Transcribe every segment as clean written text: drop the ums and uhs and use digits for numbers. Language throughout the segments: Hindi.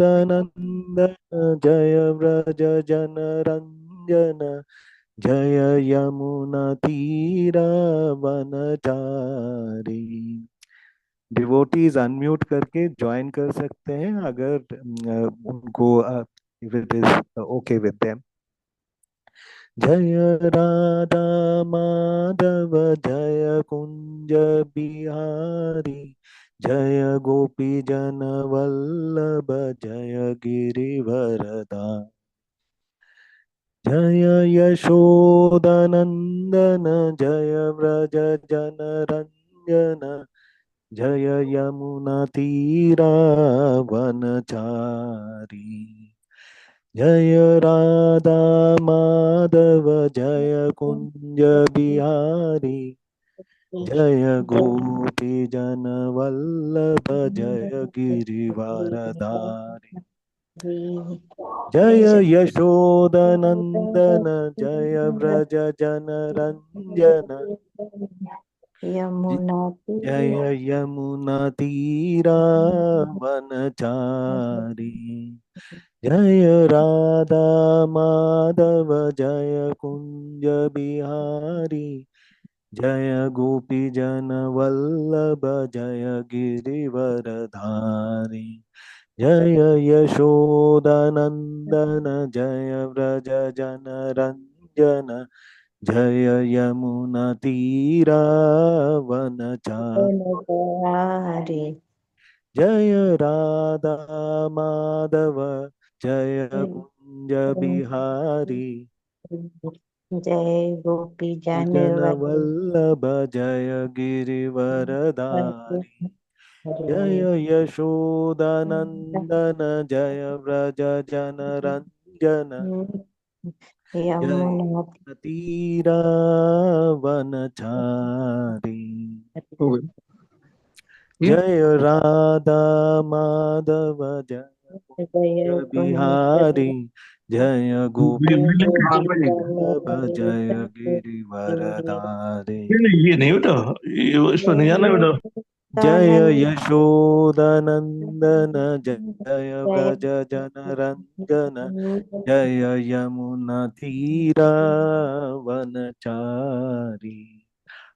यशोदनन्दन जय व्रज जनरञ्जन जय यमुनातीरावनचारी। डिवोटीज अनम्यूट करके ज्वाइन कर सकते हैं अगर उनको if it is okay with them. जय राधा माधव जय कुंज बिहारी जय गोपी जन वल्लभ जय गिरिवरदारी। जय यशोदनन्दन जय व्रज जनरञ्जन जय यमुनातीरावनचारी। जय राधा माधव जय कुंज बिहारी जय गोपी जन वल्लभ जय गिरिवरधारी। जय यशोदनन्दन जय व्रज जनरञ्जन यमुना जय यमुनातीरावनचारी। जय राधा माधव जय कुंज बिहारी जय गोपी जन वल्लभ जय गिरिवरधारी। जय यशोदनन्दन जय व्रज जनरञ्जन जय यमुनातीरावनचारी। जय राधा माधव जय कुंज बिहारी जय गोपी जन जन वल्लभ जय गिरिवरधारी। जय यशोदनन्दन जय व्रज जनरञ्जन जय यमुना तीरावनचारी। जय राधा माधव जय कुंज बिहारी जय गोपी वल्लभ जय गिरिवरधारी। ये नहीं बेटा, ये इस पर नहीं जाना बेटा। जय यशोदनन्दन जय व्रज जनरञ्जन जय यमुनातीरावनचारी।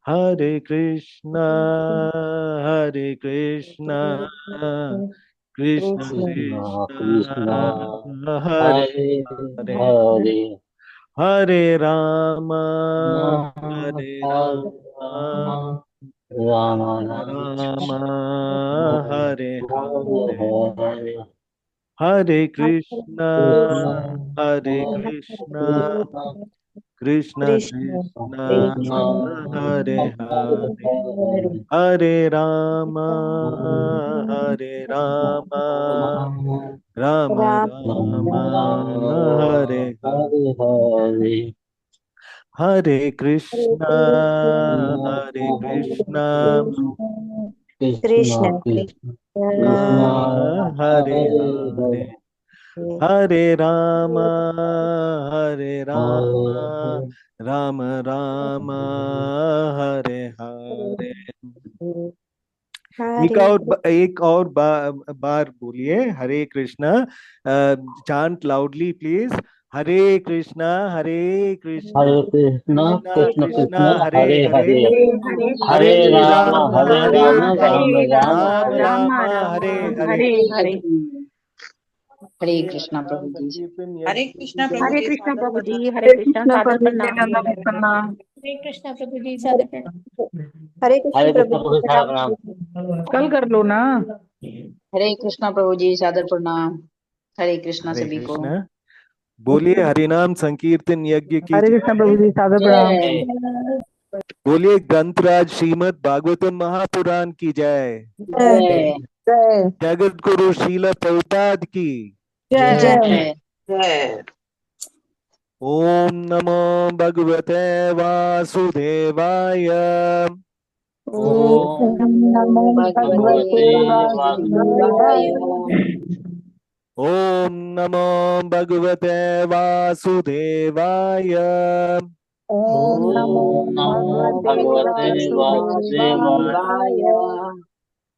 हरे कृष्णा कृष्ण कृष्ण हरे हरे हरे राम राम राम हरे हरे हरे कृष्णा कृष्ण कृष्ण हरे हरे हरे राम राम राम हरे हरे हरे कृष्णा कृष्ण कृष्ण हरे हरे हरे राम राम राम हरे हरे। एक और बार बोलिए Hare Krishna. Chant loudly please. Hare Krishna Krishna Hare Krishna Krishna Krishna Krishna Hare Hare Hare Hare Hare Hare Rama Rama Hare Rama Rama Rama Rama Hare Rama Hare Hare. Hare Krishna प्रभु जी। हरे कृष्णा प्रभु हरे जी। कृष्णा प्रभु जी, हरे हरे कृष्णा, कृष्ण सादर प्रभु जी, प्रणाम। नमः प्रणाम। हरे कृष्णा प्रभु जी, सादर प्रणाम। हरे कृष्ण हरे प्रभु कृष्ण जी, प्रभु सारा प्रणाम। कल कर लो ना। हरे कृष्णा प्रभु जी, सादर प्रणाम। हरे कृष्णा हरे सभी को। कृष्ण। बोलिए हरिनाम संकीर्तन यज्ञ की हरे कृष्ण प्रभु जय। जी, सादर प्रणाम। जय बोलिए ग्रंथराज श्रीमद् भागवतम महापुराण की जय। जय जय जगत गुरु श्रील प्रभुपाद की जय। जय। ओम नमो भगवते वासुदेवाय। ओम ओम नमो भगवते भगवते वासुदेवाय। वासुदेवाय। ओम नमो भगवते वासुदेवाय। ओम ओम नमो नमो भगवते भगवते वासुदेवाय। वासुदेवाय।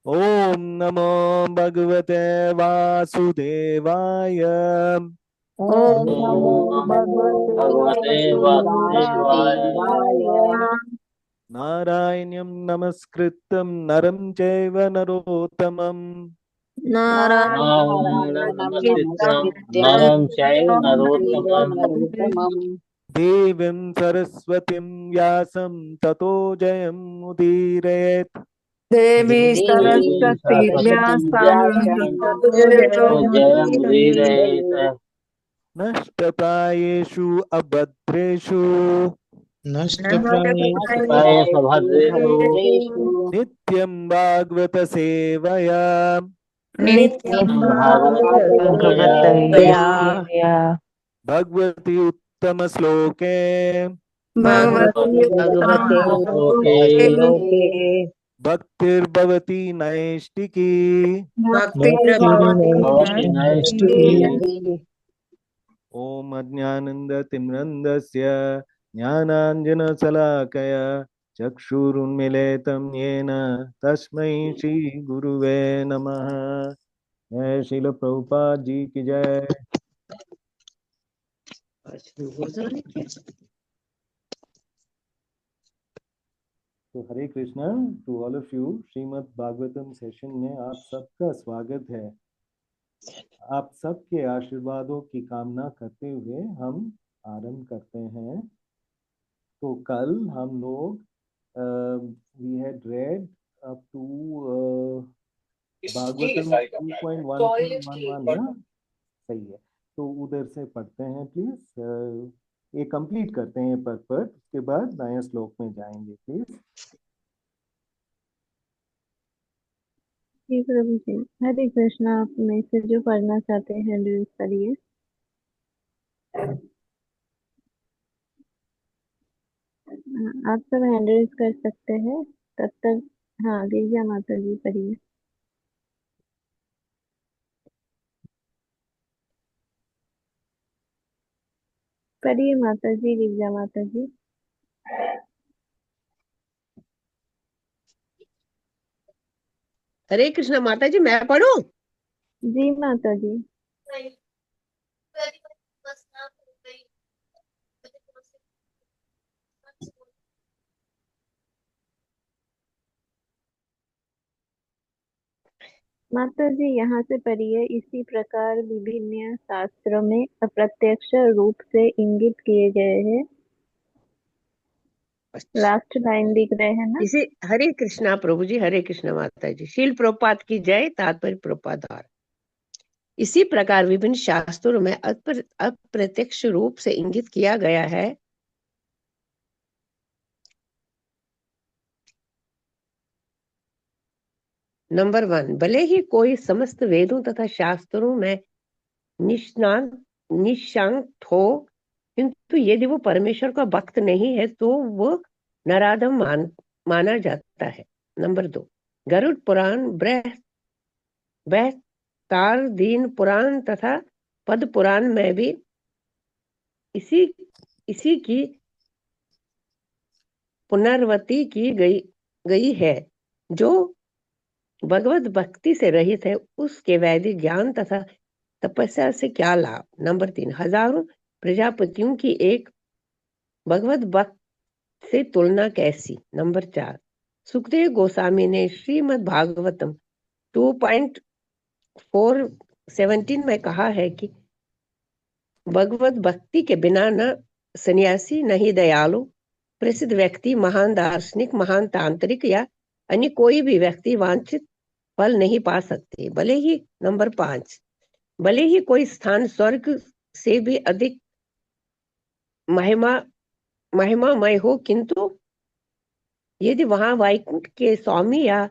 ओम नमो भगवते वासुदेवाय। ओम ओम नमो नमो भगवते भगवते वासुदेवाय। वासुदेवाय। नारायण्यं नमस्कृत्यं नरं चैव नरोत्तमं नारायण नारायणं नमस्कृत्यं नमस्कृत्यं नरं चैव नरोत्तमं नमः देवीं सरस्वतीं व्यासं ततो जयमुदीरयेत्। देवी देवीं सरस्वती सरस्वतीं व्यासं व्यासं ततो ततो जयमुदीरयेत्। जयमुदीरयेत्। नष्टप्रायेषु अभद्रेषु नष्टप्राय सभद्रेषु नित्यं भागवत सेवया नित्यं नित्यं भागवत भागवतया सेवया भगवति उत्तम श्लोके भगवती उत्तम भगवते श्लोके श्लोके भक्तिर्भवति नैष्टिकी। भक्तिर्भवति भवति नैष्ठिकी। नैष्ठिकी। ओम अज्ञानन्दतिम्रन्दस्य ज्ञानाञ्जनशलाकया चक्षुरुन्मीलितं येन तस्मै श्रीगुरुवे नमः। जय श्रील प्रभुपाद जी की जय। तो Hare Krishna to all of you. Srimad Bhagavatam session में आप सबका स्वागत है। आप सबके आशीर्वादों की कामना करते हुए हम आरंभ करते हैं। तो कल हम लोग we had read up to Bhagavatam 2.1.11 ना, सही है। तो उधर से पढ़ते हैं प्लीज। ये कंप्लीट करते हैं पर उसके बाद नया श्लोक में जाएंगे प्लीज। जी प्रभु जी। हरे कृष्णा। आप में से जो पढ़ना चाहते हैं ड्यूज करिए। आप सब हैंड रेज कर सकते हैं तब तक। हाँ, दिव्या माता जी पढ़िए। पढ़िए माता जी, दिव्या माता जी। हरे कृष्णा माता जी, मैं पढ़ूं? जी माता जी। माता जी यहाँ से पढ़िए। इसी प्रकार विभिन्न शास्त्रों में अप्रत्यक्ष रूप से इंगित किए गए हैं। लास्ट लाइन दिख रहे हैं ना? इसे हरे कृष्णा प्रभु जी, हरे कृष्णा माता जी। शील प्रभुपाद की जय। तात्पर्य प्रभुपाद द्वारा। इसी प्रकार विभिन्न शास्त्रों में अप्रत्यक्ष रूप से इंगित किया गया है। नंबर 1, भले ही कोई समस्त वेदों तथा शास्त्रों में निशांत हो, किंतु यदि वो परमेश्वर का भक्त नहीं है तो वो नराधम माना जाता है। नंबर 2, गरुड़ पुराण, बृहत्तार दीन पुराण तथा पद्म पुराण में भी इसी की पुनरावृत्ति की गई है। जो भगवत भक्ति से रहित है उसके वैदिक ज्ञान तथा तपस्या से क्या लाभ। नंबर 3, हजारों प्रजापतियों की एक भगवत भक्त से तुलना कैसी। नंबर 4, सुखदेव गोस्वामी ने श्रीमद् भागवतम 2.417 में कहा है कि भगवत भक्ति के बिना न सन्यासी, न ही दयालु, प्रसिद्ध व्यक्ति, महान दार्शनिक, महान तांत्रिक या अन्य कोई भी व्यक्ति वांछित फल नहीं पा सकते। भले ही नंबर 5, भले ही कोई स्थान स्वर्ग से भी अधिक महिमामय हो, किंतु यदि वहां वैकुंठ के स्वामी या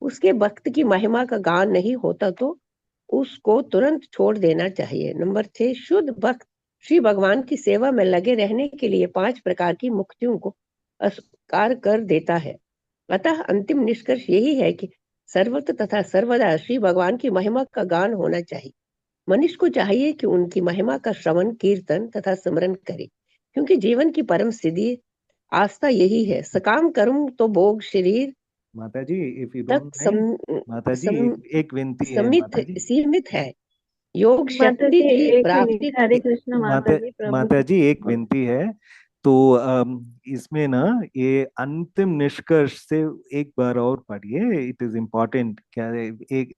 उसके भक्त की महिमा का गान नहीं होता तो उसको तुरंत छोड़ देना चाहिए। नंबर 6, शुद्ध भक्त श्री भगवान की सेवा में लगे रहने के लिए 5 प्रकार की मुक्तियों को अस्वीकार कर देता है। अतः अंतिम निष्कर्ष यही है कि सर्वत्र तथा सर्वदा श्री भगवान की महिमा का गान होना चाहिए। मनुष्य को चाहिए कि उनकी महिमा का श्रवण, कीर्तन तथा स्मरण करे, क्योंकि जीवन की परम सिद्धि आस्था यही है। सकाम कर्म तो भोग शरीर माता जी, इफ यू तक डोंट माइंड, माता जी एक विनती है समित माता जी। सीमित है। योग माता शक्ति जी की एक प्राप्ति मिनट, हरे कृष्ण माता माता जी, प्रभु माता जी एक बोल- विनती है। तो इसमें ना ये अंतिम निष्कर्ष से एक बार और पढ़िए, इट इज इम्पोर्टेंट। क्या है, एक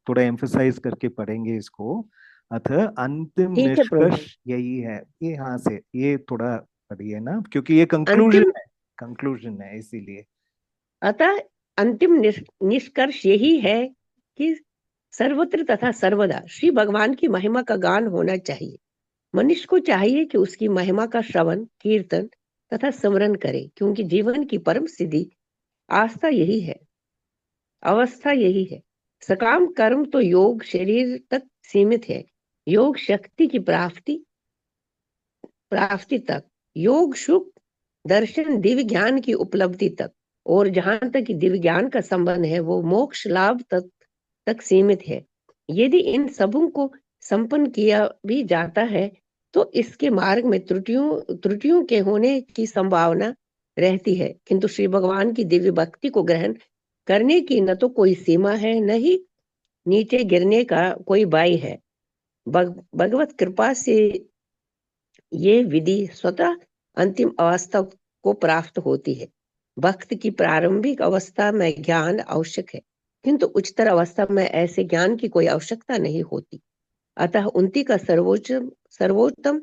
थोड़ा एम्फसाइज करके पढ़ेंगे इसको। अतः अंतिम ठीक है प्रभु। निष्कर्ष यही है, ये यहाँ से ये थोड़ा पढ़िए ना, क्योंकि ये अंतिम कंक्लूजन है इसीलिए। अतः अंतिम निष्कर्ष यही है कि सर्वत्र तथा सर्वदा श्री भगवान की महिमा का गान होना चाहिए। मनुष्य को चाहिए कि उसकी महिमा का श्रवण, कीर्तन तथा स्मरण करे, क्योंकि जीवन की परम सिद्धि आस्था यही है, अवस्था यही है। सकाम कर्म तो योग शरीर तक सीमित है, योग शक्ति की प्राप्ति तक, योग सुख दर्शन दिव्य ज्ञान की उपलब्धि तक, और जहां तक कि दिव्य ज्ञान का संबंध है वो मोक्ष लाभ तक सीमित है। यदि इन सबों को संपन्न किया भी जाता है तो इसके मार्ग में त्रुटियों के होने की संभावना रहती है, किंतु श्री भगवान की दिव्य भक्ति को ग्रहण करने की न तो कोई सीमा है, न ही नीचे गिरने का कोई बाई है। भगवत कृपा से ये विधि स्वतः अंतिम अवस्था को प्राप्त होती है। भक्त की प्रारंभिक अवस्था में ज्ञान आवश्यक है, किंतु उच्चतर अवस्था में ऐसे ज्ञान की कोई आवश्यकता नहीं होती। अतः उन्नति का सर्वोत्तम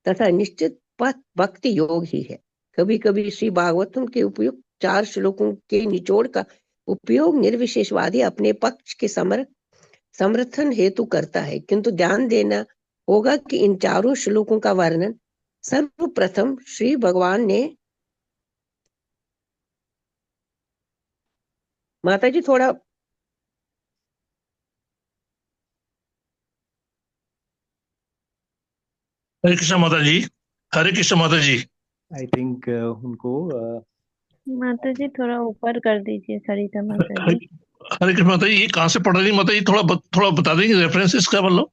तथा निश्चित पथ भक्ति योग ही है। कभी कभी श्री भागवतम के उपयुक्त 4 श्लोकों के निचोड़ का उपयोग निर्विशेषवादी अपने पक्ष के समर्थन हेतु करता है, किंतु ध्यान देना होगा कि इन चारों श्लोकों का वर्णन सर्वप्रथम श्री भगवान ने, माता जी थोड़ा हरे कृष्ण माता जी, हरे कृष्ण माता जी। आई थिंक उनको माता जी थोड़ा ऊपर कर दीजिए, सरिता माता हरे जी। हरे कृष्ण माता जी, ये कहाँ से पढ़ रही माता जी? थोड़ा बता देंगे रेफरेंस इसका, मतलब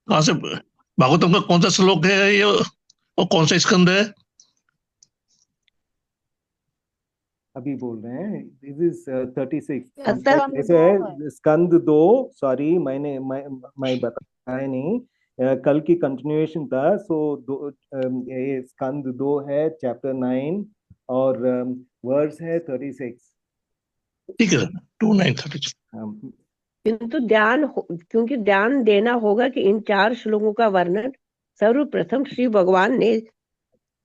कहाँ से भागवतम का कौन सा श्लोक है ये, और कौन सा स्कंद है? अभी बोल रहे हैं, दिस इज 36। अतः ऐसे है स्कंद 2, सॉरी मैंने मैं बताया नहीं, कल की कंटिन्यूएशन था। सो ये स्कंद 2 है, चैप्टर 9, और वर्स है 36। ठीक है, 2936। क्योंकि ध्यान देना होगा कि इन 4 श्लोकों का वर्णन सर्वप्रथम श्री भगवान ने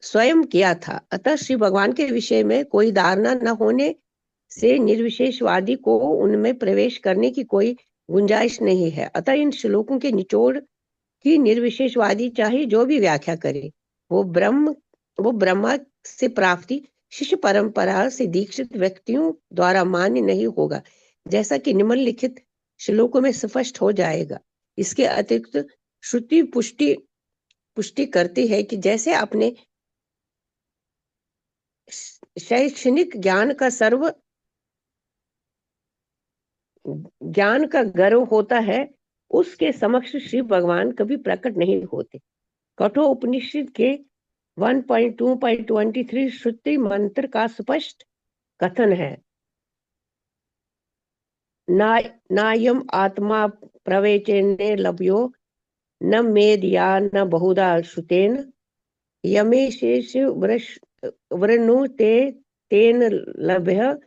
स्वयं किया था। अतः श्री भगवान के विषय में कोई धारणा न होने से निर्विशेषवादी को उनमें प्रवेश करने की कोई गुंजाइश नहीं है। अतः इन श्लोकों के निचोड़ की निर्विशेषवादी चाहे जो भी व्याख्या करे, वो ब्रह्मा से प्राप्ति शिष्य परंपरा से दीक्षित व्यक्तियों द्वारा मान्य नहीं होगा, जैसा कि निम्नलिखित श्लोकों में स्पष्ट हो जाएगा। इसके अतिरिक्त श्रुति पुष्टि करती है कि जैसे अपने शैक्षणिक ज्ञान का गर्व होता है, उसके समक्ष श्री भगवान कभी प्रकट नहीं होते। कठोर उपनिषद के 1.2.23 श्रुति मंत्र का स्पष्ट कथन है, नायम आत्मा प्रवेचने लभ्यो न मेदया न बहुधा श्रुतेन यमेशेष वृणुते तेन लभ्य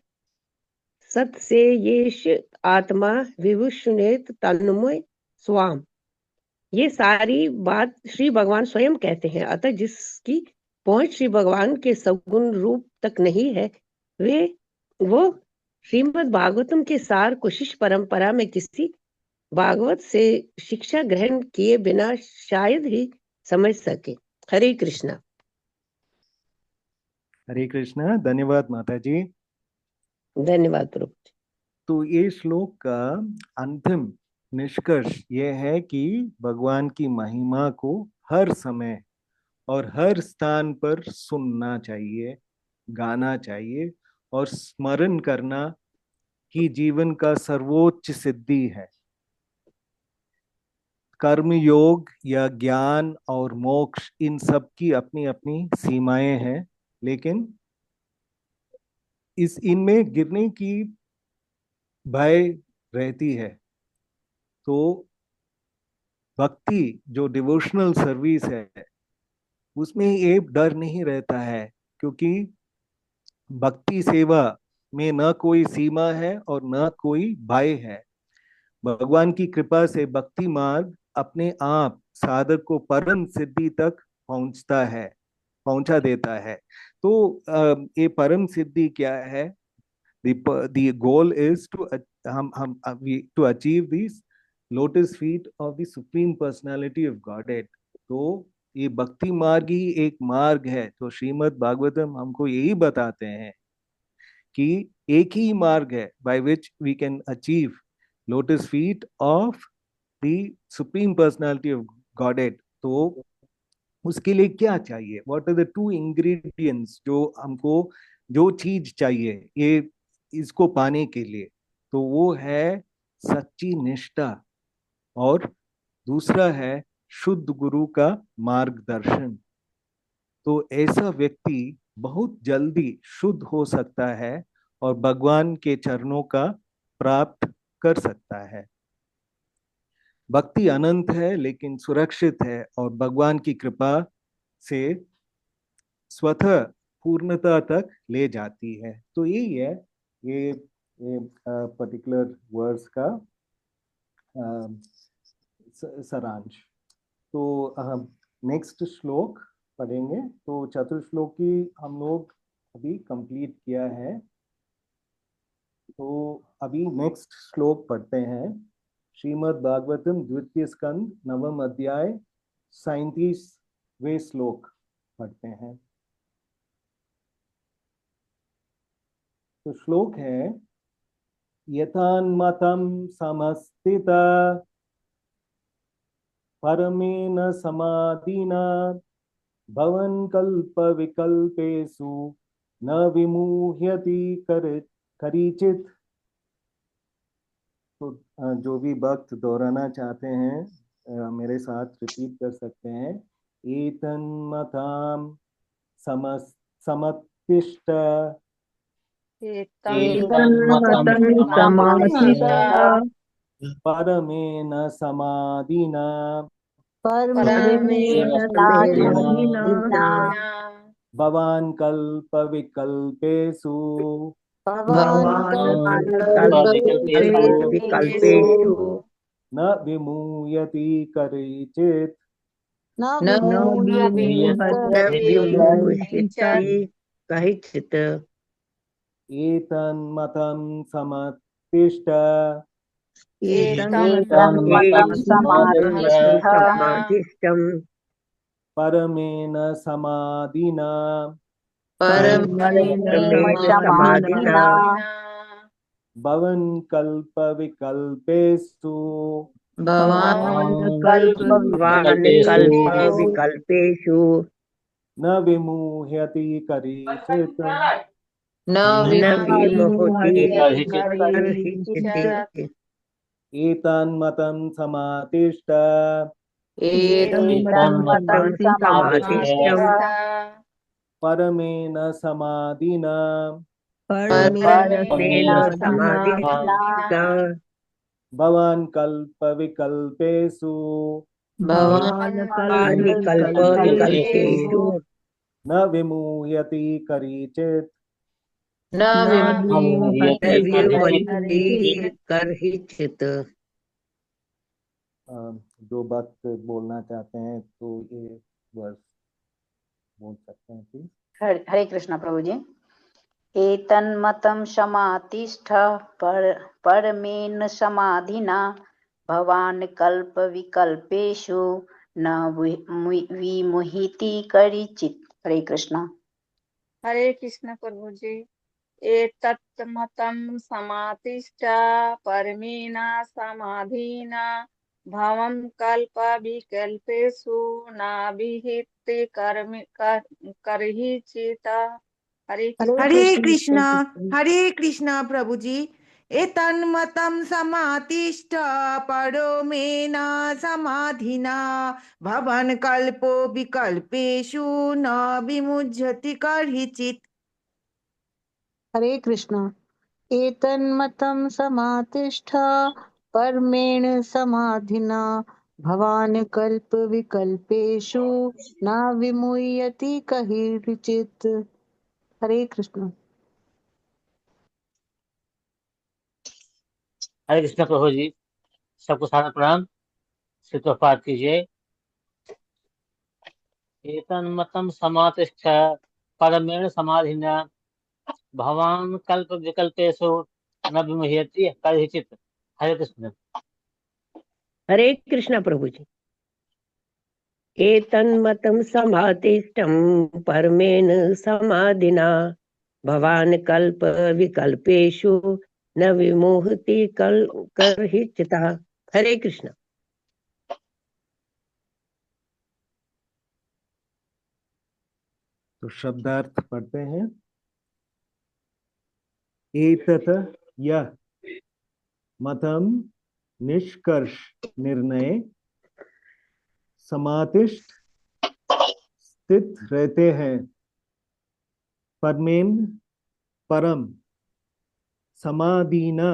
सत से येष आत्मा विभुषुनेत तन्मय स्वाम। ये सारी बात श्री भगवान स्वयं कहते हैं। अतः जिसकी पहुंच श्री भगवान के सगुण रूप तक नहीं है, वो श्रीमद् भागवतम के सार को शिष्य परंपरा में किसी भागवत से शिक्षा ग्रहण किए बिना शायद ही समझ सके। हरे कृष्णा। हरे कृष्णा। धन्यवाद माता जी। धन्यवाद प्रभु। तो ये श्लोक का अंतिम निष्कर्ष ये है कि भगवान की महिमा को हर समय और हर स्थान पर सुनना चाहिए, गाना चाहिए, और स्मरण करना कि जीवन का सर्वोच्च सिद्धि है। कर्म योग या ज्ञान और मोक्ष, इन सब की अपनी अपनी सीमाएं हैं, लेकिन इस इनमें गिरने की भय रहती है। तो भक्ति जो डिवोशनल सर्विस है उसमें ये डर नहीं रहता है, क्योंकि भक्ति सेवा में न कोई सीमा है और न कोई भय है। भगवान की कृपा से भक्ति मार्ग अपने आप साधक को परम सिद्धि तक पहुंचा देता है। तो ये परम सिद्धि क्या है? the goal is to to achieve these lotus feet of the supreme personality of Godhead। तो ये भक्ति मार्ग ही एक मार्ग है। तो श्रीमद् भागवतम हमको यही बताते हैं कि एक ही मार्ग है by which we can achieve lotus feet of the supreme personality of Godhead। तो उसके लिए क्या चाहिए? What are the two ingredients जो हमको, जो चीज चाहिए ये इसको पाने के लिए? तो वो है सच्ची निष्ठा, और दूसरा है शुद्ध गुरु का मार्गदर्शन। तो ऐसा व्यक्ति बहुत जल्दी शुद्ध हो सकता है और भगवान के चरणों का प्राप्त कर सकता है। भक्ति अनंत है लेकिन सुरक्षित है और भगवान की कृपा से स्वतः पूर्णता तक ले जाती है। तो यही है ये पर्टिकुलर वर्ड्स का सारांश। तो हम नेक्स्ट श्लोक पढ़ेंगे। तो चतुर्श्लोकी हम लोग अभी कंप्लीट किया है। तो अभी नेक्स्ट श्लोक पढ़ते हैं। श्रीमद् भागवतम द्वितीय स्कंद नवम अध्याय 37वें श्लोक पढ़ते हैं। तो श्लोक है, यथान्मतं समस्थिता परमेन समाधिना भवन कल्प विकल्पेषु न विमुह्यति करिचित। तो जो भी भक्त दोहराना चाहते हैं मेरे साथ रिपीट कर सकते हैं। एतन्मतां समत्तिष्ठ परमेन समाधिना भवान् कल्प विकल्पेषु विकल्पेषु न विमुह्यति करिचित्। कहिचित्। एतन्मतं समत्तिष्ठ समाधिष्ठम् परमेन समाधिना समाधिना भवन कल्प विकल्पेषु विकल्पेषु न विमुह्यति करिचित्। एतन्मतं समातिष्ठ परमेन समाधिना भवान् कल्प विकल्पेषु न विमुह्यति करिचित्। करिचित्। जो भक्त बोलना चाहते हैं तो ये वर्स बोल सकते हैं प्लीज। हरे कृष्णा प्रभु जी। एतन्मतं समातिष्ठ परमेन समाधिना भवान् कल्प विकल्पेषु न विमुह्यति करिचित्। हरे कृष्णा। हरे कृष्ण प्रभु जी। एतन्मतं समातिष्ठ परमेन समाधिना भवं कल्प विकल्पेषु न विमुह्यति करिचित्। हरे कृष्णा प्रभु जी। एतन्मतं समातिष्ठ परमेन समाधिना भवन कल्पो विकल्पेषु न विमुह्यति करिचित्। हरे कृष्णा। एतन्मतं समातिष्ठ परमेण समाधिना भवान् कल्प विकल्पेषु न विमुह्यति कहिर्चित्। हरे कृष्ण। हरे कृष्ण प्रभु जी, सबको सादर प्रणाम। श्री पाठ कीजिए। एतन्मतं समातिष्ठ परमेण समाधिना भवान् कल्प विकल्पेषु न विमुह्यति कदाचित्। हरे कृष्ण। हरे कृष्णा प्रभु जी। एतन्मतं समातिष्ठं परमेन समाधिना भवान् कल्प विकल्पेषु न विमुह्यति कदाचित्। हरे कृष्णा। तो शब्दार्थ पढ़ते हैं। एतत यह मतम निष्कर्ष निर्णय समातिष्ठ स्थित रहते हैं परमेन परम समाधीना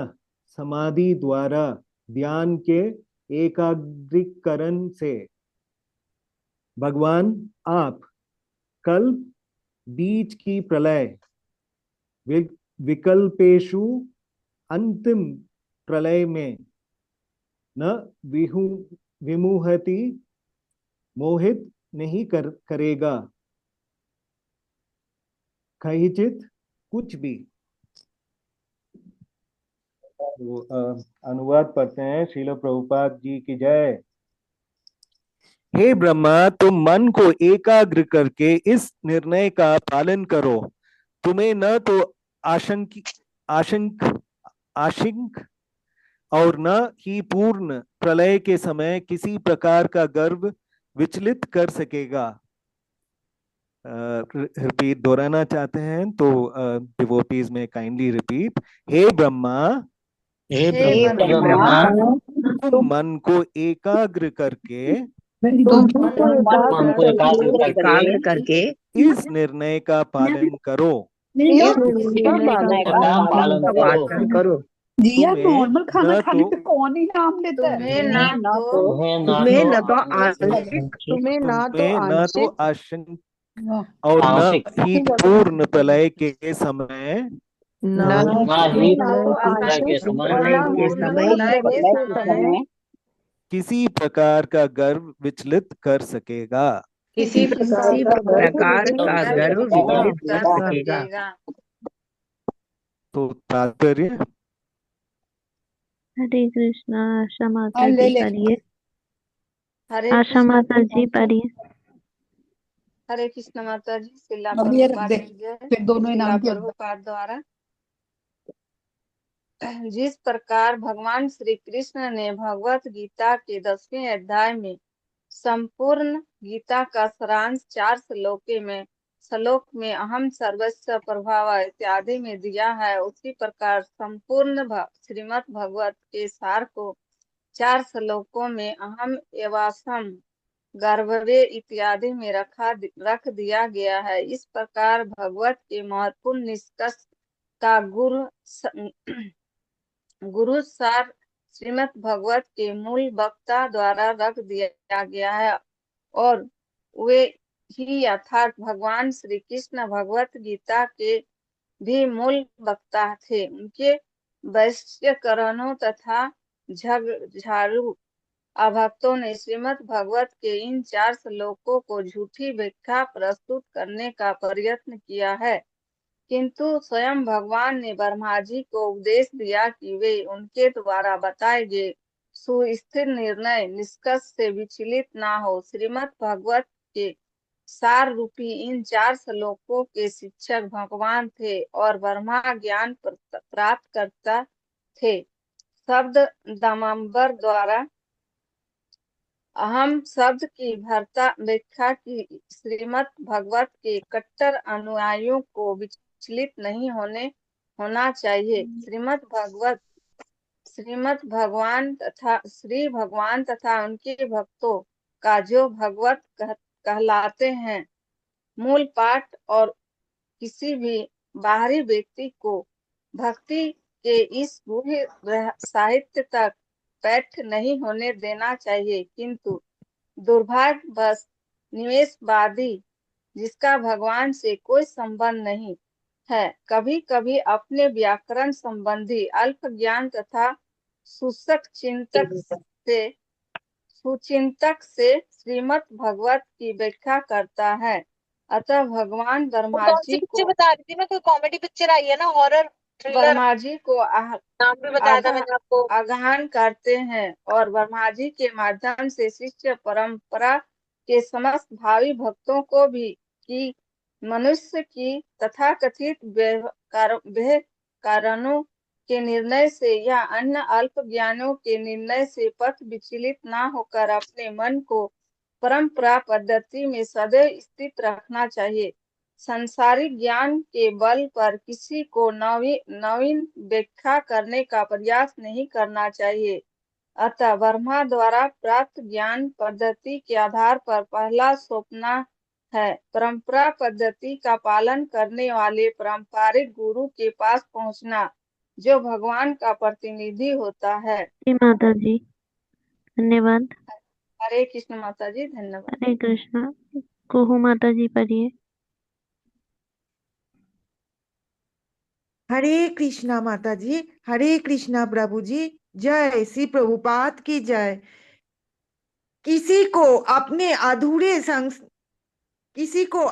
समाधि द्वारा ध्यान के एकाग्रीकरण से भगवान आप कल्प बीज की प्रलय विकल्पेशु अंतिम प्रलय में न विमुहति मोहित नहीं करेगा कहिचित कुछ भी। तो अनुवाद पढ़ते हैं। श्रील प्रभुपाद जी की जय। हे ब्रह्मा, तुम मन को एकाग्र करके इस निर्णय का पालन करो। तुम्हें न तो आशंक और न ही पूर्ण प्रलय के समय किसी प्रकार का गर्व विचलित कर सकेगा। रिपीट दोहराना चाहते हैं तो डिवोटीज में काइंडली रिपीट। हे ब्रह्मा, हे ब्रह्मा, तुम मन को एकाग्र करके तुम मन को एकाग्र करके इस निर्णय का पालन करो। इस निर्णय का पालन करो। जिया तुम्हें नॉर्मल खाना न खाने तो पे कौन ही नाम लेता है? तुम्हें ना तो तुम्हें न तो आंशिक तुम्हें ना तो तुम्हें न तो आंशिक आशंक और न आंशिक ही पूर्ण प्रलय के समय ना ही ना तो प्रलय के आंशिक समय और ना के पूर्ण समय प्रलय के समय किसी प्रकार का गर्व विचलित कर सकेगा। किसी प्रकार का गर्व विचलित कर सकेगा। तो तात्पर्य। हरे कृष्णा। आशा माता हाँ, ले जी ले। पढ़िए। हरे आशा कृष्ण माता जी पढ़िए। हरे कृष्ण माता जी। शिला अब ये रख प्रभुपाद दे, की जय। फिर दोनों शिला इनाम की प्रभुपाद द्वारा जिस प्रकार भगवान श्री कृष्ण ने भगवत गीता के 10वें अध्याय में संपूर्ण गीता का सारांश 4 श्लोक में अहम सर्वस्व प्रभाव इत्यादि में दिया है, उसी प्रकार संपूर्ण श्रीमद् भगवत के सार को 4 श्लोकों में अहम एवासम गर्भवे इत्यादि में रख दिया गया है। इस प्रकार भगवत के महत्वपूर्ण निष्कर्ष का गुरु सार श्रीमद् भगवत के मूल वक्ता द्वारा रख दिया गया है और वे ही यथार्थ भगवान श्री कृष्ण भगवत गीता के भी मूल वक्ता थे। उनके वैश्यकरणों तथा झाड़ू अभक्तों ने श्रीमद् भगवत के इन 4 श्लोकों को झूठी व्याख्या प्रस्तुत करने का प्रयत्न किया है, किंतु स्वयं भगवान ने ब्रह्मा जी को उपदेश दिया कि वे उनके द्वारा बताए गए सुस्थिर निर्णय निष्कर्ष से विचलित ना हो। श्रीमद् भगवत के सार रूपी इन 4 श्लोकों के शिक्षक भगवान थे और ब्रह्मा ज्ञान प्राप्त करता थे। शब्द दमंबर द्वारा अहम शब्द की भरता व्याख्या की श्रीमद् भगवत के कट्टर अनुयायियों को विचलित नहीं होना चाहिए। श्रीमद् भगवान तथा श्री भगवान तथा उनके भक्तों का जो भगवत कहलाते हैं मूल पाठ और किसी भी बाहरी व्यक्ति को भक्ति के इस गूढ़ साहित्य तक पैठ नहीं होने देना चाहिए, किंतु दुर्भाग्यवश निवेशवादी, जिसका भगवान से कोई संबंध नहीं है, कभी कभी अपने व्याकरण संबंधी अल्प ज्ञान तथा सुचिंतक से श्रीमद् भगवत की व्याख्या करता है। अतः भगवान ब्रह्मा कौन सी जी पिक्चर को बता रही थी मैं? कोई कॉमेडी पिक्चर आई है ना, हॉरर थ्रिलर? ब्रह्मा जी को नाम भी बताया था मैंने आपको। आगाहन करते हैं और ब्रह्मा जी के माध्यम से शिष्य परंपरा के समस्त भावी भक्तों को भी कि मनुष्य की तथाकथित कारणों के निर्णय से या अन्य अल्प ज्ञानों के निर्णय से पथ विचलित न होकर अपने मन को परंपरा पद्धति में सदैव स्थित रखना चाहिए। संसारिक ज्ञान के बल पर किसी को नवीन व्याख्या करने का प्रयास नहीं करना चाहिए। अतः ब्रह्मा द्वारा प्राप्त ज्ञान पद्धति के आधार पर पहला सोपान है परंपरा पद्धति का पालन करने वाले पारंपरिक गुरु के पास पहुंचना, जो भगवान का प्रतिनिधि होता है। जी माता जी, धन्यवाद। हरे कृष्ण माता जी, धन्यवाद। हरे कृष्णा। कुहू माता जी पढ़िए। हरे कृष्णा माता जी, हरे कृष्णा प्रभु जी, जय श्री प्रभुपाद की जय। किसी को